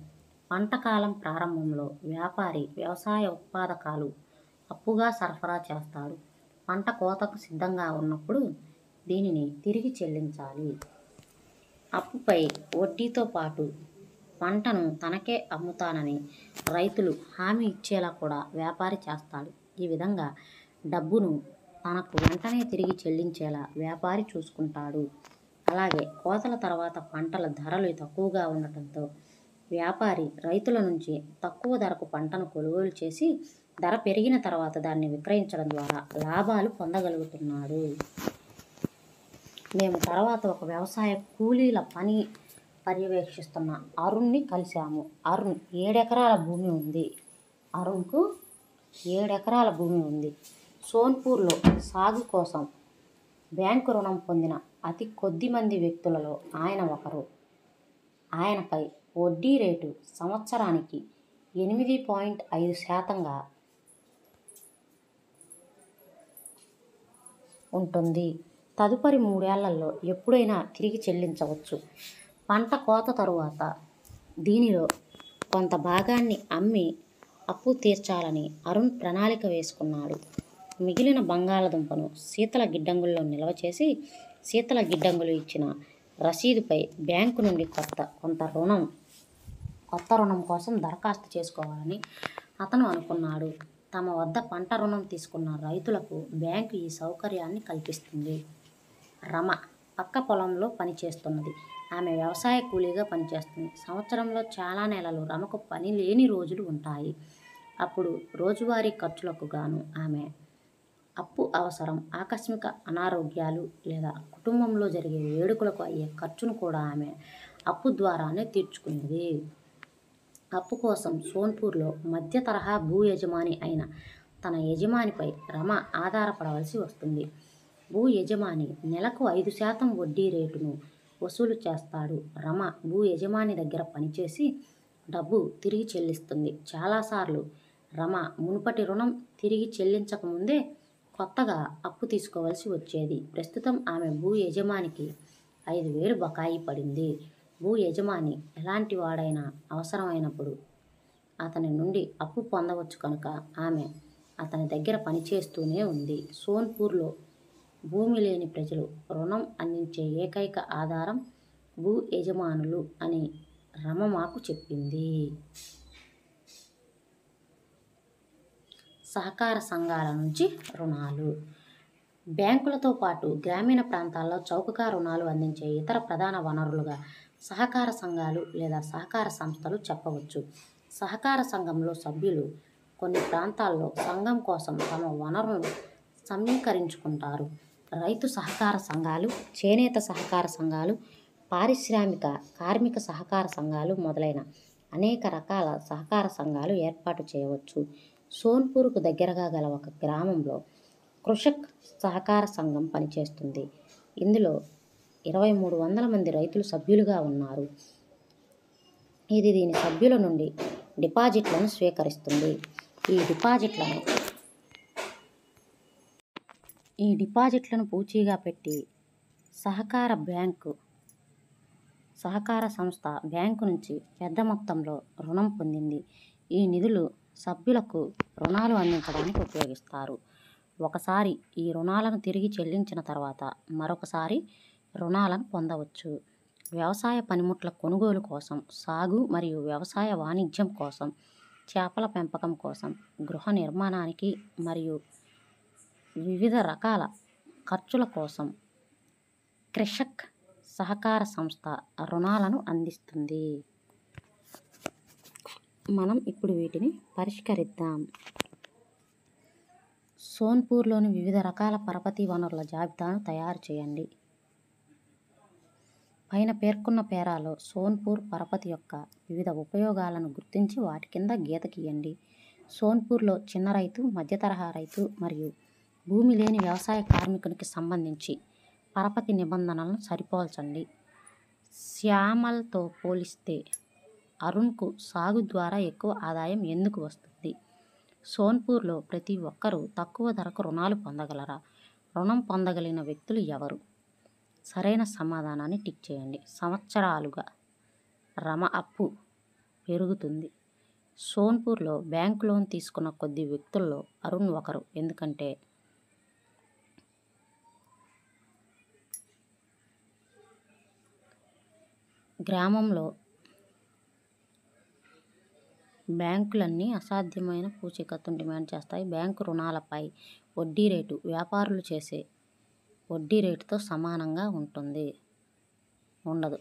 పంటకాలం ప్రారంభంలో వ్యాపారి వ్యవసాయ ఉత్పాదకాలు అప్పుగా సరఫరా చేస్తాడు. పంట కోతకు సిద్ధంగా ఉన్నప్పుడు దీనిని తిరిగి చెల్లించాలి. అప్పుపై వడ్డీతో పాటు పంటను తనకే అమ్ముతానని రైతులు హామీ ఇచ్చేలా కూడా వ్యాపారి చేస్తాడు. ఈ విధంగా డబ్బును తనకు వెంటనే తిరిగి చెల్లించేలా వ్యాపారి చూసుకుంటాడు. అలాగే కోతల తర్వాత పంటల ధరలు తక్కువగా ఉండటంతో వ్యాపారి రైతుల నుంచి తక్కువ ధరకు పంటను కొనుగోలు చేసి ధర పెరిగిన తర్వాత దాన్ని విక్రయించడం ద్వారా లాభాలు పొందగలుగుతున్నాడు. మేము తర్వాత ఒక వ్యవసాయ కూలీల పని పర్యవేక్షిస్తున్న అరుణ్ని కలిశాము. అరుణ్ 7 ఎకరాల భూమి ఉంది. అరుణ్కు 7 ఎకరాల భూమి ఉంది. సోన్పూర్లో సాగు కోసం బ్యాంకు రుణం పొందిన అతి కొద్ది మంది వ్యక్తులలో ఆయన ఒకరు. ఆయనపై వడ్డీ రేటు సంవత్సరానికి 8.5% ఉంటుంది. తదుపరి 3 ఏళ్లలో ఎప్పుడైనా తిరిగి చెల్లించవచ్చు. పంట కోత తరువాత దీనిలో కొంత భాగాన్ని అమ్మి అప్పు తీర్చాలని అరుణ్ ప్రణాళిక వేసుకున్నాడు. మిగిలిన బంగాళదుంపను శీతల గిడ్డంగుల్లో నిల్వ చేసి శీతల గిడ్డంగులు ఇచ్చిన రసీదుపై బ్యాంకు నుండి కొత్త రుణం కోసం దరఖాస్తు చేసుకోవాలని అతను అనుకున్నాడు. తమ వద్ద పంట రుణం తీసుకున్న రైతులకు బ్యాంకు ఈ సౌకర్యాన్ని కల్పిస్తుంది. రమ పక్క పొలంలో పనిచేస్తున్నది. ఆమె వ్యవసాయ కూలీగా పనిచేస్తుంది. సంవత్సరంలో చాలా నెలలు రమకు పని లేని రోజులు ఉంటాయి. అప్పుడు రోజువారీ ఖర్చులకు గాను ఆమె అప్పు అవసరం, ఆకస్మిక అనారోగ్యాలు లేదా కుటుంబంలో జరిగే వేడుకలకు అయ్యే ఖర్చును కూడా ఆమె అప్పు ద్వారానే తీర్చుకునేది. అప్పు కోసం సోన్పూర్లో మధ్య తరహా భూ యజమాని అయిన తన యజమానిపై రమ ఆధారపడవలసి వస్తుంది. భూ యజమాని నెలకు 5% వడ్డీ రేటును వసూలు చేస్తాడు. రమ భూ యజమాని దగ్గర పనిచేసి డబ్బు తిరిగి చెల్లిస్తుంది. చాలాసార్లు రమ మునుపటి రుణం తిరిగి చెల్లించకముందే కొత్తగా అప్పు తీసుకోవలసి వచ్చేది. ప్రస్తుతం ఆమె భూ యజమానికి 5,000 బకాయి పడింది. భూ యజమాని ఎలాంటి వాడైనా అవసరమైనప్పుడు అతని నుండి అప్పు పొందవచ్చు కనుక ఆమె అతని దగ్గర పనిచేస్తూనే ఉంది. సోన్పూర్లో భూమి లేని ప్రజలు రుణం అందించే ఏకైక ఆధారం భూ యజమానులు అని రమ మాకు చెప్పింది. సహకార సంఘాల నుంచి రుణాలు. బ్యాంకులతో పాటు గ్రామీణ ప్రాంతాల్లో చౌకగా రుణాలు అందించే ఇతర ప్రధాన వనరులుగా సహకార సంఘాలు లేదా సహకార సంస్థలు చెప్పవచ్చు. సహకార సంఘంలో సభ్యులు కొన్ని ప్రాంతాల్లో సంఘం కోసం తమ వనరులను సమీకరించుకుంటారు. రైతు సహకార సంఘాలు, చేనేత సహకార సంఘాలు, పారిశ్రామిక కార్మిక సహకార సంఘాలు మొదలైన అనేక రకాల సహకార సంఘాలు ఏర్పాటు చేయవచ్చు. సోన్పూర్కు దగ్గరగా గల ఒక గ్రామంలో కృషక్ సహకార సంఘం పనిచేస్తుంది. ఇందులో 2,300 మంది రైతులు సభ్యులుగా ఉన్నారు. ఇది దీని సభ్యుల నుండి డిపాజిట్లను స్వీకరిస్తుంది. ఈ డిపాజిట్లను పూచీగా పెట్టి సహకార సంస్థ బ్యాంకు నుంచి పెద్ద మొత్తంలో రుణం పొందింది. ఈ నిధులు సభ్యులకు రుణాలు అందించడానికి ఉపయోగిస్తారు. ఒకసారి ఈ రుణాలను తిరిగి చెల్లించిన తర్వాత మరొకసారి రుణాలను పొందవచ్చు. వ్యవసాయ పనిముట్ల కొనుగోలు కోసం, సాగు మరియు వ్యవసాయ వాణిజ్యం కోసం చేపల పెంపకం కోసం, గృహ నిర్మాణానికి మరియు వివిధ రకాల ఖర్చుల కోసం కృషక్ సహకార సంస్థ రుణాలను అందిస్తుంది. మనం ఇప్పుడు వీటిని పరిష్కరిద్దాం. సోన్పూర్లోని వివిధ రకాల పరపతి వనరుల జాబితాను తయారు చేయండి. పైన పేర్కొన్న పేరాలో సోన్పూర్ పరపతి యొక్క వివిధ ఉపయోగాలను గుర్తించి వాటి కింద గీత గీయండి. సోన్పూర్లో చిన్న రైతు, మధ్య తరహా రైతు మరియు భూమి లేని వ్యవసాయ కార్మికునికి సంబంధించి పరపతి నిబంధనలను సరిపోల్చండి. శ్యామల్తో పోలిస్తే అరుణ్కు సాగు ద్వారా ఎక్కువ ఆదాయం ఎందుకు వస్తుంది? సోన్పూర్లో ప్రతి ఒక్కరూ తక్కువ ధరకు రుణాలు పొందగలరా? రుణం పొందగలిగిన వ్యక్తులు ఎవరు? సరైన సమాధానాన్ని టిక్ చేయండి. సంవత్సరాలుగా రమ అప్పు పెరుగుతుంది. సోన్పూర్లో బ్యాంకు లోన్ తీసుకున్న కొద్ది వ్యక్తుల్లో అరుణ్ ఒకరు. ఎందుకంటే గ్రామంలో బ్యాంకులన్నీ అసాధ్యమైన పూచీకత్తును డిమాండ్ చేస్తాయి. బ్యాంకు రుణాలపై వడ్డీ రేటు వ్యాపారులు చేసే వడ్డీ రేటుతో సమానంగా ఉండదు.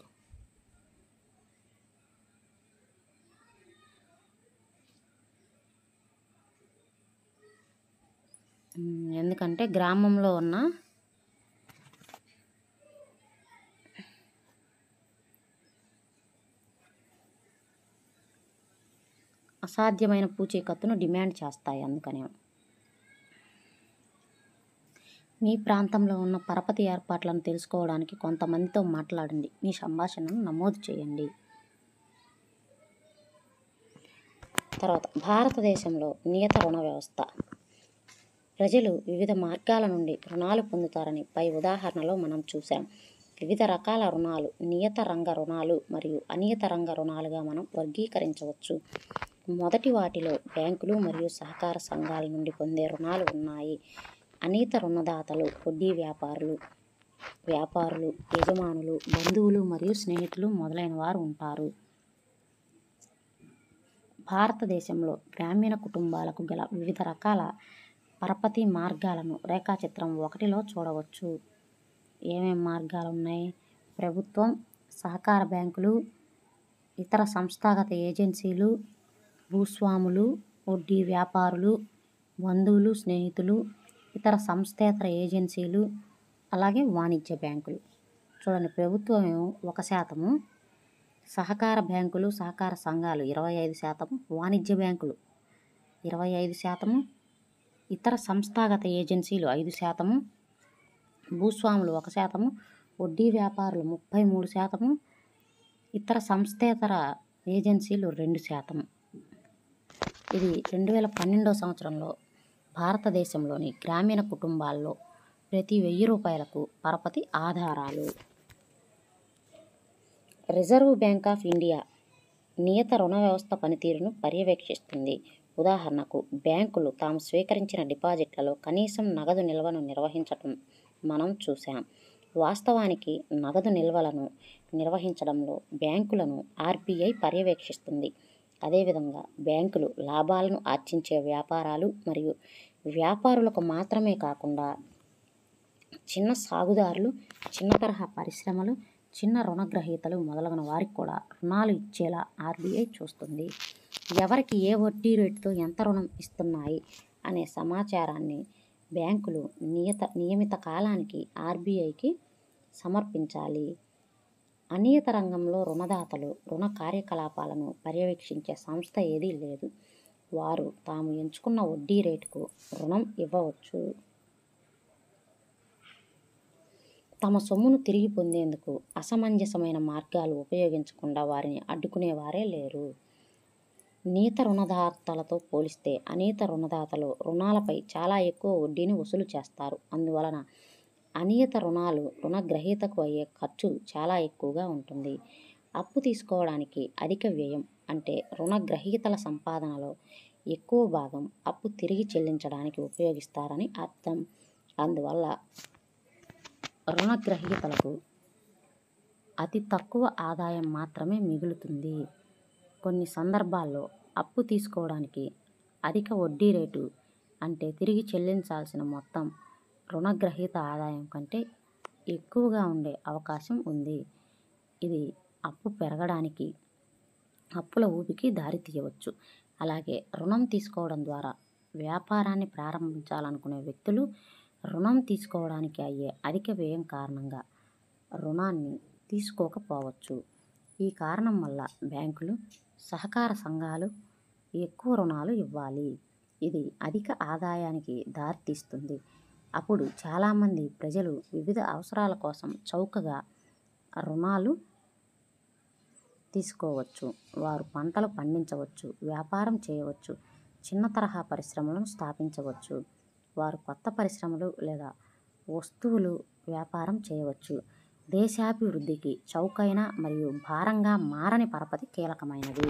ఎందుకంటే గ్రామంలో ఉన్న అసాధ్యమైన పూచీకత్తును డిమాండ్ చేస్తాయి. అందుకనే మీ ప్రాంతంలో ఉన్న పరపతి ఏర్పాట్లను తెలుసుకోవడానికి కొంతమందితో మాట్లాడండి. మీ సంభాషణను నమోదు చేయండి. తర్వాత భారతదేశంలో నియత రుణ వ్యవస్థ. ప్రజలు వివిధ మార్గాల నుండి రుణాలు పొందుతారని పై ఉదాహరణలో మనం చూసాం. వివిధ రకాల రుణాలు నియత రంగ రుణాలు మరియు అనియత రంగ రుణాలుగా మనం వర్గీకరించవచ్చు. మొదటి వాటిలో బ్యాంకులు మరియు సహకార సంఘాల నుండి పొందే రుణాలు ఉన్నాయి. అనియత రుణదాతలు వడ్డీ వ్యాపారులు, యజమానులు, బంధువులు మరియు స్నేహితులు మొదలైన వారు ఉంటారు. భారతదేశంలో గ్రామీణ కుటుంబాలకు గల వివిధ రకాల పరపతి మార్గాలను రేఖాచిత్రం 1లో చూడవచ్చు. ఏమేం మార్గాలు ఉన్నాయి? ప్రభుత్వం, సహకార బ్యాంకులు, ఇతర సంస్థాగత ఏజెన్సీలు, భూస్వాములు, వడ్డీ వ్యాపారులు, బంధువులు, స్నేహితులు, ఇతర సంస్థేతర ఏజెన్సీలు, అలాగే వాణిజ్య బ్యాంకులు. చూడండి, ప్రభుత్వం 1%, సహకార బ్యాంకులు, సహకార సంఘాలు 25%, వాణిజ్య బ్యాంకులు 25%, ఇతర సంస్థాగత ఏజెన్సీలు 5%, భూస్వాములు 1%, వడ్డీ వ్యాపారులు 33%, ఇతర సంస్థేతర ఏజెన్సీలు 2%. ఇది 2012 సంవత్సరంలో భారతదేశంలోని గ్రామీణ కుటుంబాల్లో ప్రతి 1000 రూపాయలకు పరపతి ఆధారాలు. రిజర్వ్ బ్యాంక్ ఆఫ్ ఇండియా నియత రుణ వ్యవస్థ పనితీరును పర్యవేక్షిస్తుంది. ఉదాహరణకు, బ్యాంకులు తాము స్వీకరించిన డిపాజిట్లలో కనీసం నగదు నిల్వను నిర్వహించటం మనం చూసాం. వాస్తవానికి నగదు నిల్వలను నిర్వహించడంలో బ్యాంకులను ఆర్బీఐ పర్యవేక్షిస్తుంది. అదేవిధంగా బ్యాంకులు లాభాలను ఆర్జించే వ్యాపారాలు మరియు వ్యాపారులకు మాత్రమే కాకుండా చిన్న సాగుదారులు, చిన్న తరహా పరిశ్రమలు, చిన్న రుణగ్రహీతలు మొదలగున వారికి కూడా రుణాలు ఇచ్చేలా ఆర్బీఐ చూస్తుంది. ఎవరికి ఏ వడ్డీ రేటుతో ఎంత రుణం ఇస్తున్నాయి అనే సమాచారాన్ని బ్యాంకులు నియమిత కాలానికి ఆర్బీఐకి సమర్పించాలి. అనియత రంగంలో రుణదాతలు రుణ కార్యకలాపాలను పర్యవేక్షించే సంస్థ ఏదీ లేదు. వారు తాము ఎంచుకున్న వడ్డీ రేటుకు రుణం ఇవ్వవచ్చు. తమ సొమ్మును తిరిగి పొందేందుకు అసమంజసమైన మార్గాలు ఉపయోగించకుండా వారిని అడ్డుకునేవారే లేరు. నియత రుణదాతలతో పోలిస్తే అనియత రుణదాతలు రుణాలపై చాలా ఎక్కువ వడ్డీని వసూలు చేస్తారు. అందువలన అనియత రుణాలు రుణగ్రహీతకు అయ్యే ఖర్చు చాలా ఎక్కువగా ఉంటుంది. అప్పు తీసుకోవడానికి అధిక వ్యయం అంటే రుణగ్రహీతల సంపాదనలో ఎక్కువ భాగం అప్పు తిరిగి చెల్లించడానికి ఉపయోగిస్తారని అర్థం. అందువల్ల రుణగ్రహీతలకు అతి తక్కువ ఆదాయం మాత్రమే మిగులుతుంది. కొన్ని సందర్భాల్లో అప్పు తీసుకోవడానికి అధిక వడ్డీ రేటు అంటే తిరిగి చెల్లించాల్సిన మొత్తం రుణగ్రహీత ఆదాయం కంటే ఎక్కువగా ఉండే అవకాశం ఉంది. ఇది అప్పు పెరగడానికి, అప్పుల ఊబికి దారితీయవచ్చు. అలాగే రుణం తీసుకోవడం ద్వారా వ్యాపారాన్ని ప్రారంభించాలనుకునే వ్యక్తులు రుణం తీసుకోవడానికి అయ్యే అధిక వ్యయం కారణంగా రుణాన్ని తీసుకోకపోవచ్చు. ఈ కారణం వల్ల బ్యాంకులు, సహకార సంఘాలు ఎక్కువ రుణాలు ఇవ్వాలి. ఇది అధిక ఆదాయానికి దారితీస్తుంది. అప్పుడు చాలామంది ప్రజలు వివిధ అవసరాల కోసం చౌకగా రుణాలు తీసుకోవచ్చు. వారు పంటలు పండించవచ్చు, వ్యాపారం చేయవచ్చు, చిన్న తరహా పరిశ్రమలను స్థాపించవచ్చు. వారు కొత్త పరిశ్రమలు లేదా వస్తువులు వ్యాపారం చేయవచ్చు. దేశాభివృద్ధికి చౌకైన మరియు భారంగా మారని పరపతి కీలకమైనది.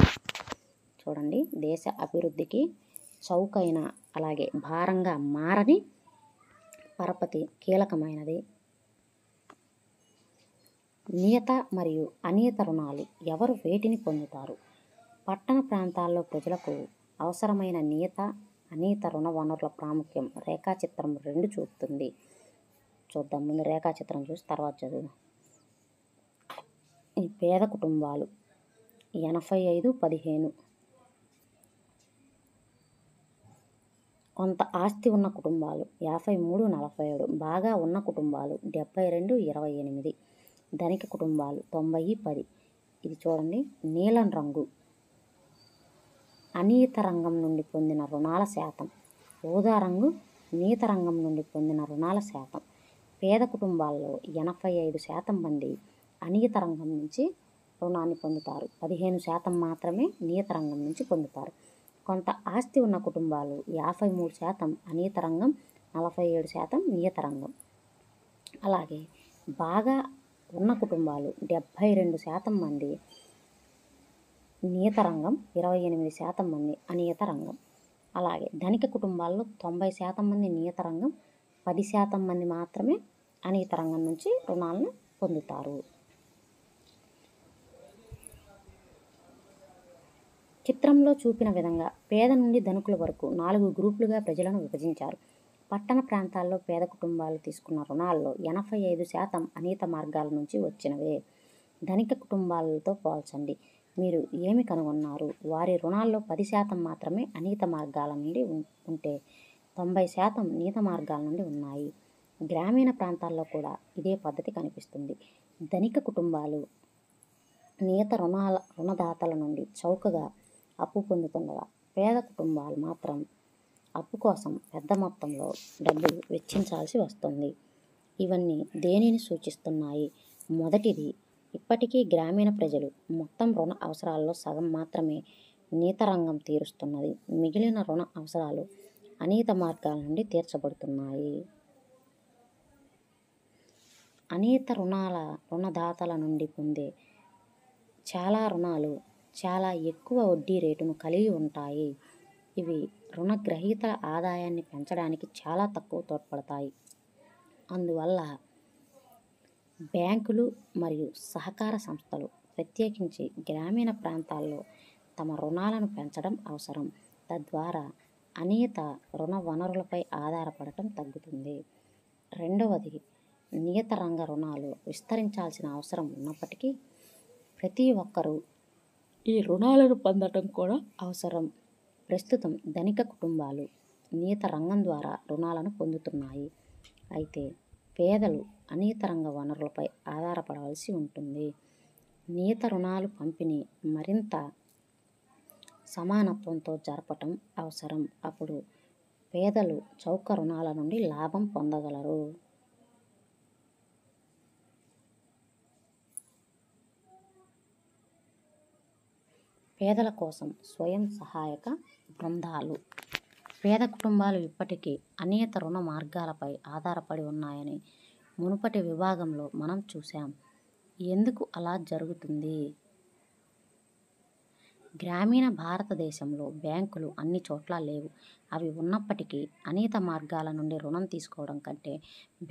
చూడండి, దేశ అభివృద్ధికి చౌకైన అలాగే భారంగా మారని పరపతి కీలకమైనది. నియత మరియు అనియత రుణాలు. ఎవరు వేటిని పొందుతారు? పట్టణ ప్రాంతాల్లో ప్రజలకు అవసరమైన నియత, అనియత రుణ వనరుల ప్రాముఖ్యం రేఖాచిత్రం 2 చూపుతుంది. చూద్దాం. ముందు రేఖాచిత్రం చూసి తర్వాత చదువుదాం. ఈ పేద కుటుంబాలు 85-15, కొంత ఆస్తి ఉన్న కుటుంబాలు 53-47, బాగా ఉన్న కుటుంబాలు 72-28, ధనిక కుటుంబాలు 90-10. ఇది చూడండి, నీలం రంగు అనియత రంగం నుండి పొందిన రుణాల శాతం, ఊదా రంగు నియత రంగం నుండి పొందిన రుణాల శాతం. పేద కుటుంబాల్లో 85% మంది అనియత రంగం నుంచి రుణాన్ని పొందుతారు, 15% మాత్రమే నియత రంగం నుంచి పొందుతారు. కొంత ఆస్తి ఉన్న కుటుంబాలు 53% అనియత రంగం, 47% నియత రంగం. అలాగే బాగా ఉన్న కుటుంబాలు 72% మంది నియత రంగం, 28% మంది అనియత రంగం. అలాగే ధనిక కుటుంబాల్లో 90% మంది నియత రంగం, 10% మంది మాత్రమే అనియత రంగం నుంచి రుణాలను పొందుతారు. చిత్రంలో చూపిన విధంగా పేద నుండి ధనికుల వరకు 4 గ్రూపులుగా ప్రజలను విభజించారు. పట్టణ ప్రాంతాల్లో పేద కుటుంబాలు తీసుకున్న రుణాల్లో 85% అనియత మార్గాల నుంచి వచ్చినవే. ధనిక కుటుంబాలతో పోల్చండి. మీరు ఏమి కనుగొన్నారు? వారి రుణాల్లో 10% మాత్రమే అనియత మార్గాల నుండి ఉంటే 90% నియత మార్గాల నుండి ఉన్నాయి. గ్రామీణ ప్రాంతాల్లో కూడా ఇదే పద్ధతి కనిపిస్తుంది. ధనిక కుటుంబాలు నియత రుణదాతల నుండి చౌకగా అప్పు పొందుతుండగా, పేద కుటుంబాలు మాత్రం అప్పు కోసం పెద్ద మొత్తంలో డబ్బులు వెచ్చించాల్సి వస్తుంది. ఇవన్నీ దేనిని సూచిస్తున్నాయి? మొదటిది, ఇప్పటికీ గ్రామీణ ప్రజలు మొత్తం రుణ అవసరాల్లో సగం మాత్రమే నియత రంగం తీరుస్తున్నది. మిగిలిన రుణ అవసరాలు అనియత మార్గాల నుండి తీర్చబడుతున్నాయి. అనియత రుణదాతల నుండి పొందే చాలా రుణాలు చాలా ఎక్కువ వడ్డీ రేటును కలిగి ఉంటాయి. ఇవి రుణగ్రహీతల ఆదాయాన్ని పెంచడానికి చాలా తక్కువ తోడ్పడతాయి. అందువల్ల బ్యాంకులు మరియు సహకార సంస్థలు ప్రత్యేకించి గ్రామీణ ప్రాంతాల్లో తమ రుణాలను పెంచడం అవసరం. తద్వారా అనియత రుణ వనరులపై ఆధారపడటం తగ్గుతుంది. రెండవది, నియత రంగ రుణాలు విస్తరించాల్సిన అవసరం ఉన్నప్పటికీ ప్రతి ఒక్కరూ ఈ రుణాలను పొందడం కూడా అవసరం. ప్రస్తుతం ధనిక కుటుంబాలు నియత రంగం ద్వారా రుణాలను పొందుతున్నాయి. అయితే పేదలు అనియత రంగ వనరులపై ఆధారపడవలసి ఉంటుంది. నియత రుణాలు పంపిణీ మరింత సమానత్వంతో జరపటం అవసరం. అప్పుడు పేదలు చౌక రుణాల నుండి లాభం పొందగలరు. పేదల కోసం స్వయం సహాయక బృందాలు. పేద కుటుంబాలు ఇప్పటికీ అనియత రుణ మార్గాలపై ఆధారపడి ఉన్నాయని మునుపటి విభాగంలో మనం చూసాం. ఎందుకు అలా జరుగుతుంది? గ్రామీణ భారతదేశంలో బ్యాంకులు అన్ని చోట్ల లేవు. అవి ఉన్నప్పటికీ అనియత మార్గాల నుండి రుణం తీసుకోవడం కంటే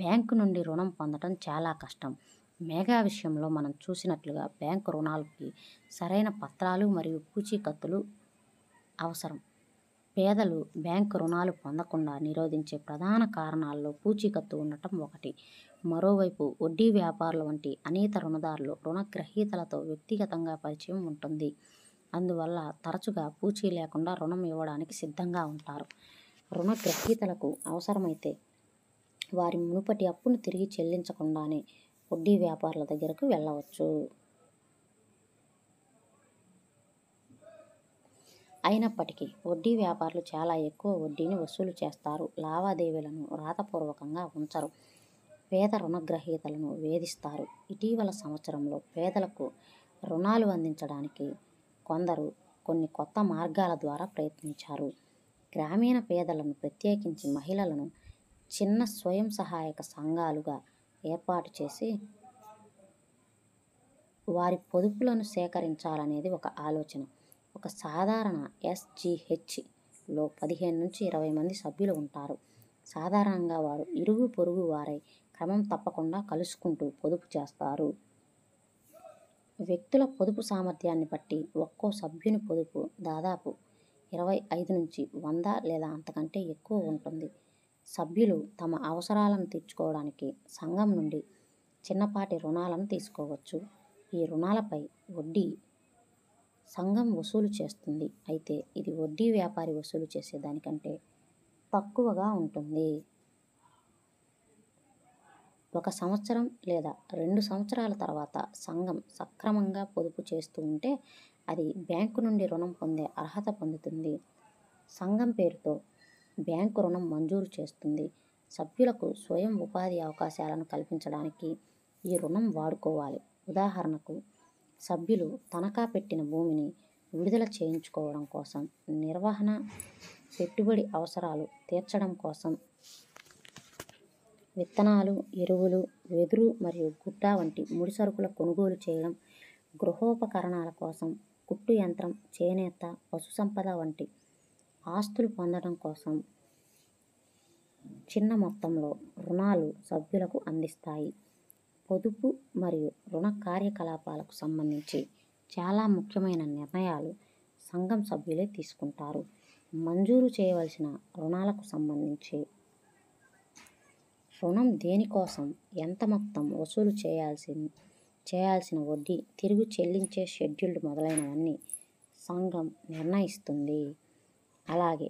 బ్యాంకు నుండి రుణం పొందడం చాలా కష్టం. మేఘా విషయంలో మనం చూసినట్లుగా బ్యాంకు రుణాలకి సరైన పత్రాలు మరియు పూచీకత్తులు అవసరం. పేదలు బ్యాంకు రుణాలు పొందకుండా నిరోధించే ప్రధాన కారణాల్లో పూచీకత్తు ఉండటం ఒకటి. మరోవైపు వడ్డీ వ్యాపారుల వంటి అనేక రుణదారులు రుణగ్రహీతలతో వ్యక్తిగతంగా పరిచయం ఉంటుంది. అందువల్ల తరచుగా పూచీ లేకుండా రుణం ఇవ్వడానికి సిద్ధంగా ఉంటారు. రుణగ్రహీతలకు అవసరమైతే వారి మునుపటి అప్పును తిరిగి చెల్లించకుండానే వడ్డీ వ్యాపారుల దగ్గరకు వెళ్ళవచ్చు. అయినప్పటికీ వడ్డీ వ్యాపారులు చాలా ఎక్కువ వడ్డీని వసూలు చేస్తారు. లావాదేవీలను రాతపూర్వకంగా ఉంచరు. పేద రుణగ్రహీతలను వేధిస్తారు. ఇటీవల సంవత్సరంలో పేదలకు రుణాలు అందించడానికి కొందరు కొన్ని కొత్త మార్గాల ద్వారా ప్రయత్నించారు. గ్రామీణ పేదలను, ప్రత్యేకించి మహిళలను చిన్న స్వయం సహాయక సంఘాలుగా ఏర్పాటు చేసి వారి పొదుపులను సేకరించాలనేది ఒక ఆలోచన. ఒక సాధారణ SGHలో 15 నుంచి 20 మంది సభ్యులు ఉంటారు. సాధారణంగా వారు ఇరుగు పొరుగు వారై క్రమం తప్పకుండా కలుసుకుంటూ పొదుపు చేస్తారు. వ్యక్తుల పొదుపు సామర్థ్యాన్ని బట్టి ఒక్కో సభ్యుని పొదుపు దాదాపు 25 నుంచి 100 లేదా అంతకంటే ఎక్కువ ఉంటుంది. సభ్యులు తమ అవసరాలను తీర్చుకోవడానికి సంఘం నుండి చిన్నపాటి రుణాలను తీసుకోవచ్చు. ఈ రుణాలపై వడ్డీ సంఘం వసూలు చేస్తుంది. అయితే ఇది వడ్డీ వ్యాపారి వసూలు చేసే దానికంటే తక్కువగా ఉంటుంది. 1 సంవత్సరం లేదా 2 సంవత్సరాల తర్వాత సంఘం సక్రమంగా పొదుపు చేస్తూ ఉంటే అది బ్యాంకు నుండి రుణం పొందే అర్హత పొందుతుంది. సంఘం పేరుతో బ్యాంకు రుణం మంజూరు చేస్తుంది. సభ్యులకు స్వయం ఉపాధి అవకాశాలను కల్పించడానికి ఈ రుణం వాడుకోవాలి. ఉదాహరణకు, సభ్యులు తనఖా పెట్టిన భూమిని విడుదల చేయించుకోవడం కోసం, నిర్వహణ, పెట్టుబడి అవసరాలు తీర్చడం కోసం, విత్తనాలు, ఎరువులు, వెదురు మరియు గుడ్డ వంటి ముడిసరుకుల కొనుగోలు చేయడం, గృహోపకరణాల కోసం, కుట్టు యంత్రం, చేనేత, పశుసంపద వంటి ఆస్తులు పొందడం కోసం చిన్న మొత్తంలో రుణాలు సభ్యులకు అందిస్తాయి. పొదుపు మరియు రుణ కార్యకలాపాలకు సంబంధించి చాలా ముఖ్యమైన నిర్ణయాలు సంఘం సభ్యులే తీసుకుంటారు. మంజూరు చేయవలసిన రుణాలకు సంబంధించి రుణం దేనికోసం, ఎంత మొత్తం వసూలు చేయాల్సిన వడ్డీ, తిరిగి చెల్లించే షెడ్యూల్ మొదలైనవన్నీ సంఘం నిర్ణయిస్తుంది. అలాగే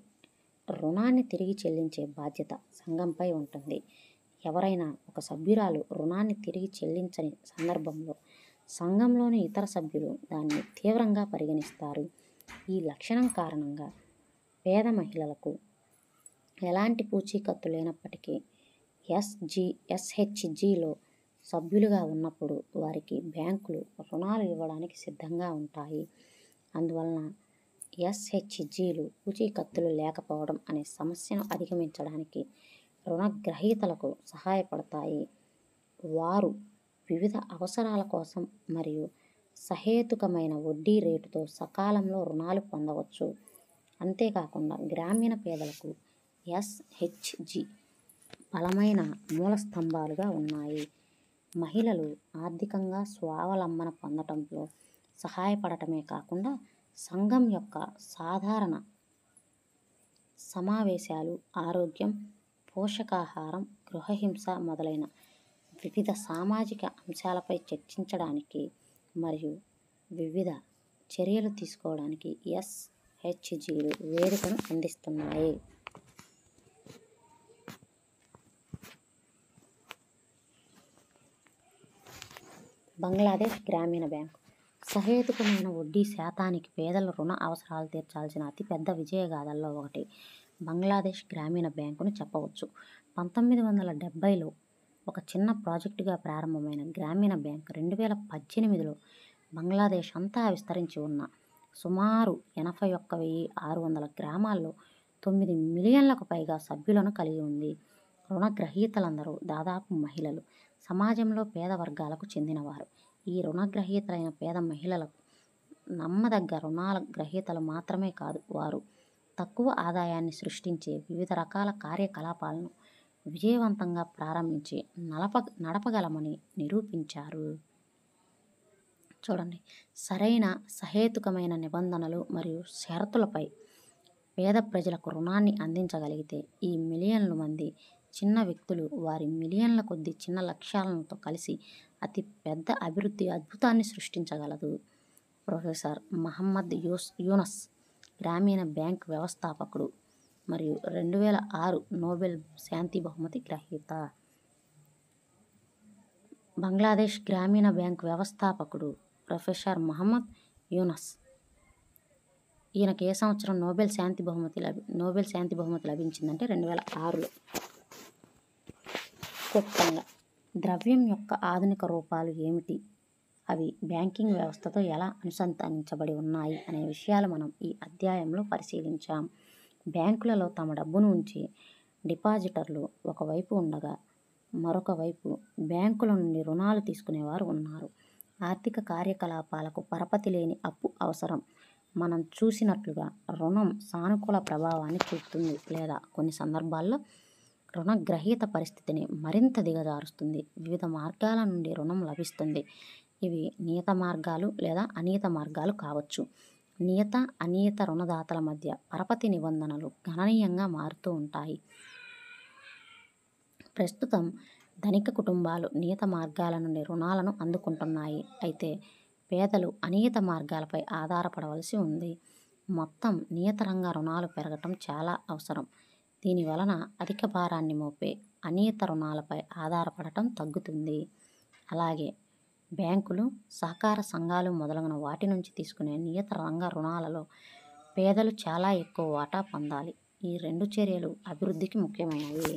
రుణాన్ని తిరిగి చెల్లించే బాధ్యత సంఘంపై ఉంటుంది. ఎవరైనా ఒక సభ్యురాలు రుణాన్ని తిరిగి చెల్లించని సందర్భంలో సంఘంలోని ఇతర సభ్యులు దాన్ని తీవ్రంగా పరిగణిస్తారు. ఈ లక్షణం కారణంగా పేద మహిళలకు ఎలాంటి పూచీకత్తు లేనప్పటికీ SHGలో సభ్యులుగా ఉన్నప్పుడు వారికి బ్యాంకులు రుణాలు ఇవ్వడానికి సిద్ధంగా ఉంటాయి. అందువలన SHGలు పూచీకత్తులు లేకపోవడం అనే సమస్యను అధిగమించడానికి రుణగ్రహీతలకు సహాయపడతాయి. వారు వివిధ అవసరాల కోసం మరియు సహేతుకమైన వడ్డీ రేటుతో సకాలంలో రుణాలు పొందవచ్చు. అంతేకాకుండా గ్రామీణ పేదలకు SHG బలమైన మూల స్తంభాలుగా ఉన్నాయి. మహిళలు ఆర్థికంగా స్వావలంబన పొందడంలో సహాయపడటమే కాకుండా సంఘం యొక్క సాధారణ సమావేశాలు, ఆరోగ్యం, పోషకాహారం, గృహహింస మొదలైన వివిధ సామాజిక అంశాలపై చర్చించడానికి మరియు వివిధ చర్యలు తీసుకోవడానికి SHGలు వేదికను అందిస్తున్నాయి. బంగ్లాదేశ్ గ్రామీణ బ్యాంకు సహేతుకమైన వడ్డీ శాతానికి పేదల రుణ అవసరాలు తీర్చాల్సిన అతిపెద్ద విజయగాథల్లో ఒకటి బంగ్లాదేశ్ గ్రామీణ బ్యాంకును చెప్పవచ్చు. 1970లో ఒక చిన్న ప్రాజెక్టుగా ప్రారంభమైన గ్రామీణ బ్యాంక్ 2018లో బంగ్లాదేశ్ అంతా విస్తరించి ఉన్న సుమారు 81,600 గ్రామాల్లో 9 మిలియన్లకు పైగా సభ్యులను కలిగి ఉంది. రుణగ్రహీతలందరూ దాదాపు మహిళలు, సమాజంలో పేద వర్గాలకు చెందినవారు. ఈ రుణగ్రహీతలైన పేద మహిళలకు నమ్మదగ్గ రుణాల గ్రహీతలు మాత్రమే కాదు, వారు తక్కువ ఆదాయాన్ని సృష్టించే వివిధ రకాల కార్యకలాపాలను విజయవంతంగా ప్రారంభించి నడపగలమని నిరూపించారు. చూడండి, సరైన సహేతుకమైన నిబంధనలు మరియు షరతులపై పేద ప్రజలకు రుణాన్ని అందించగలిగితే ఈ మిలియన్ల మంది చిన్న వ్యక్తులు వారి మిలియన్ల కొద్ది చిన్న లక్ష్యాలతో కలిసి అతి పెద్ద అభివృద్ధి అద్భుతాన్ని సృష్టించగలదు. ప్రొఫెసర్ మహమ్మద్ యూనస్ గ్రామీణ బ్యాంక్ వ్యవస్థాపకుడు మరియు 2006 నోబెల్ శాంతి బహుమతి గ్రహీత. బంగ్లాదేశ్ గ్రామీణ బ్యాంక్ వ్యవస్థాపకుడు ప్రొఫెసర్ మహమ్మద్ యూనస్. ఈయనకి ఏ సంవత్సరం నోబెల్ శాంతి బహుమతి లభించిందంటే 2006లో. క్లుప్తంగా ద్రవ్యం యొక్క ఆధునిక రూపాలు ఏమిటి, అవి బ్యాంకింగ్ వ్యవస్థతో ఎలా అనుసంధానించబడి ఉన్నాయి అనే విషయాలు మనం ఈ అధ్యాయంలో పరిశీలించాం. బ్యాంకులలో తమ డబ్బును ఉంచి డిపాజిటర్లు ఒకవైపు ఉండగా మరొక వైపు బ్యాంకుల నుండి రుణాలు తీసుకునేవారు ఉన్నారు. ఆర్థిక కార్యకలాపాలకు పరపతి లేని అప్పు అవసరం. మనం చూసినట్లుగా రుణం సానుకూల ప్రభావాన్ని చూపుతుంది లేదా కొన్ని సందర్భాల్లో రుణగ్రహీత పరిస్థితిని మరింత దిగజారుస్తుంది. వివిధ మార్గాల నుండి రుణం లభిస్తుంది. ఇవి నియత మార్గాలు లేదా అనియత మార్గాలు కావచ్చు. నియత అనియత రుణదాతల మధ్య పరపతి నిబంధనలు గణనీయంగా మారుతూ ఉంటాయి. ప్రస్తుతం ధనిక కుటుంబాలు నియత మార్గాల నుండి రుణాలను అందుకుంటున్నాయి. అయితే పేదలు అనియత మార్గాలపై ఆధారపడవలసి ఉంది. మొత్తం నియత రంగ రుణాలు పెరగటం చాలా అవసరం. దీని వలన అధిక భారాన్ని మోపే అనియత రుణాలపై ఆధారపడటం తగ్గుతుంది. అలాగే బ్యాంకులు, సహకార సంఘాలు మొదలగున వాటి నుంచి తీసుకునే నియత రంగ రుణాలలో పేదలు చాలా ఎక్కువ వాటా పొందాలి. ఈ రెండు చర్యలు అభివృద్ధికి ముఖ్యమైనవి.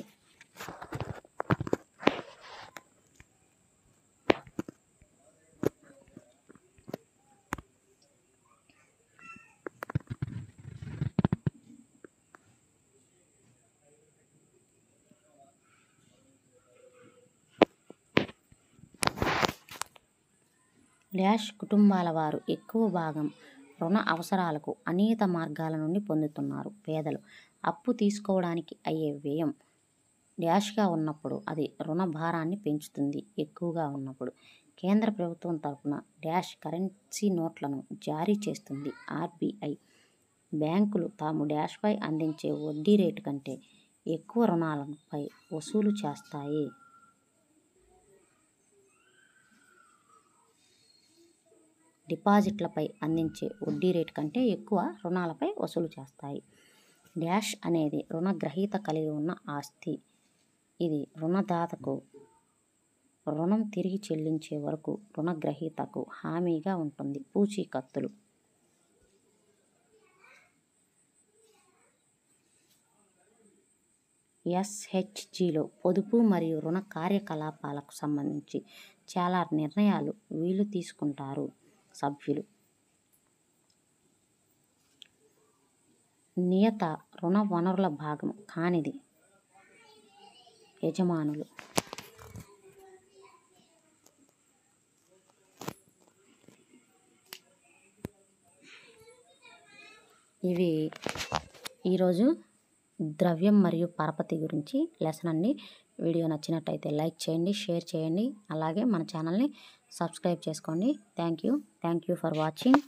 డాష్ కుటుంబాల వారు ఎక్కువ భాగం రుణ అవసరాలకు అనియత మార్గాల నుండి పొందుతున్నారు. పేదలు అప్పు తీసుకోవడానికి అయ్యే వ్యయం డాష్గా ఉన్నప్పుడు అది రుణ భారాన్ని పెంచుతుంది. ఎక్కువగా ఉన్నప్పుడు కేంద్ర ప్రభుత్వం తరపున డాష్ కరెన్సీ నోట్లను జారీ చేస్తుంది. ఆర్బీఐ బ్యాంకులు తాము డాష్పై అందించే వడ్డీ రేటు కంటే ఎక్కువ రుణాలపై వసూలు చేస్తాయి. డిపాజిట్లపై అందించే వడ్డీ రేటు కంటే ఎక్కువ రుణాలపై వసూలు చేస్తాయి. డాష్ అనేది రుణగ్రహీత కలిగి ఉన్న ఆస్తి. ఇది రుణదాతకు రుణం తిరిగి చెల్లించే వరకు రుణగ్రహీతకు హామీగా ఉంటుంది. పూచీకత్తులు ఎస్హెచ్జిలో పొదుపు మరియు రుణ కార్యకలాపాలకు సంబంధించి చాలా నిర్ణయాలు వీళ్ళు తీసుకుంటారు. సభ్యులు నియత రుణ వనరుల భాగం కానిది యజమానులు. ఇవి ఈరోజు ద్రవ్యం మరియు పరపతి గురించి లెసన్ అండి. వీడియో నచ్చినట్టయితే లైక్ చేయండి, షేర్ చేయండి, అలాగే మన ఛానల్ని సబ్స్క్రైబ్ చేసుకోండి. Thank you for watching.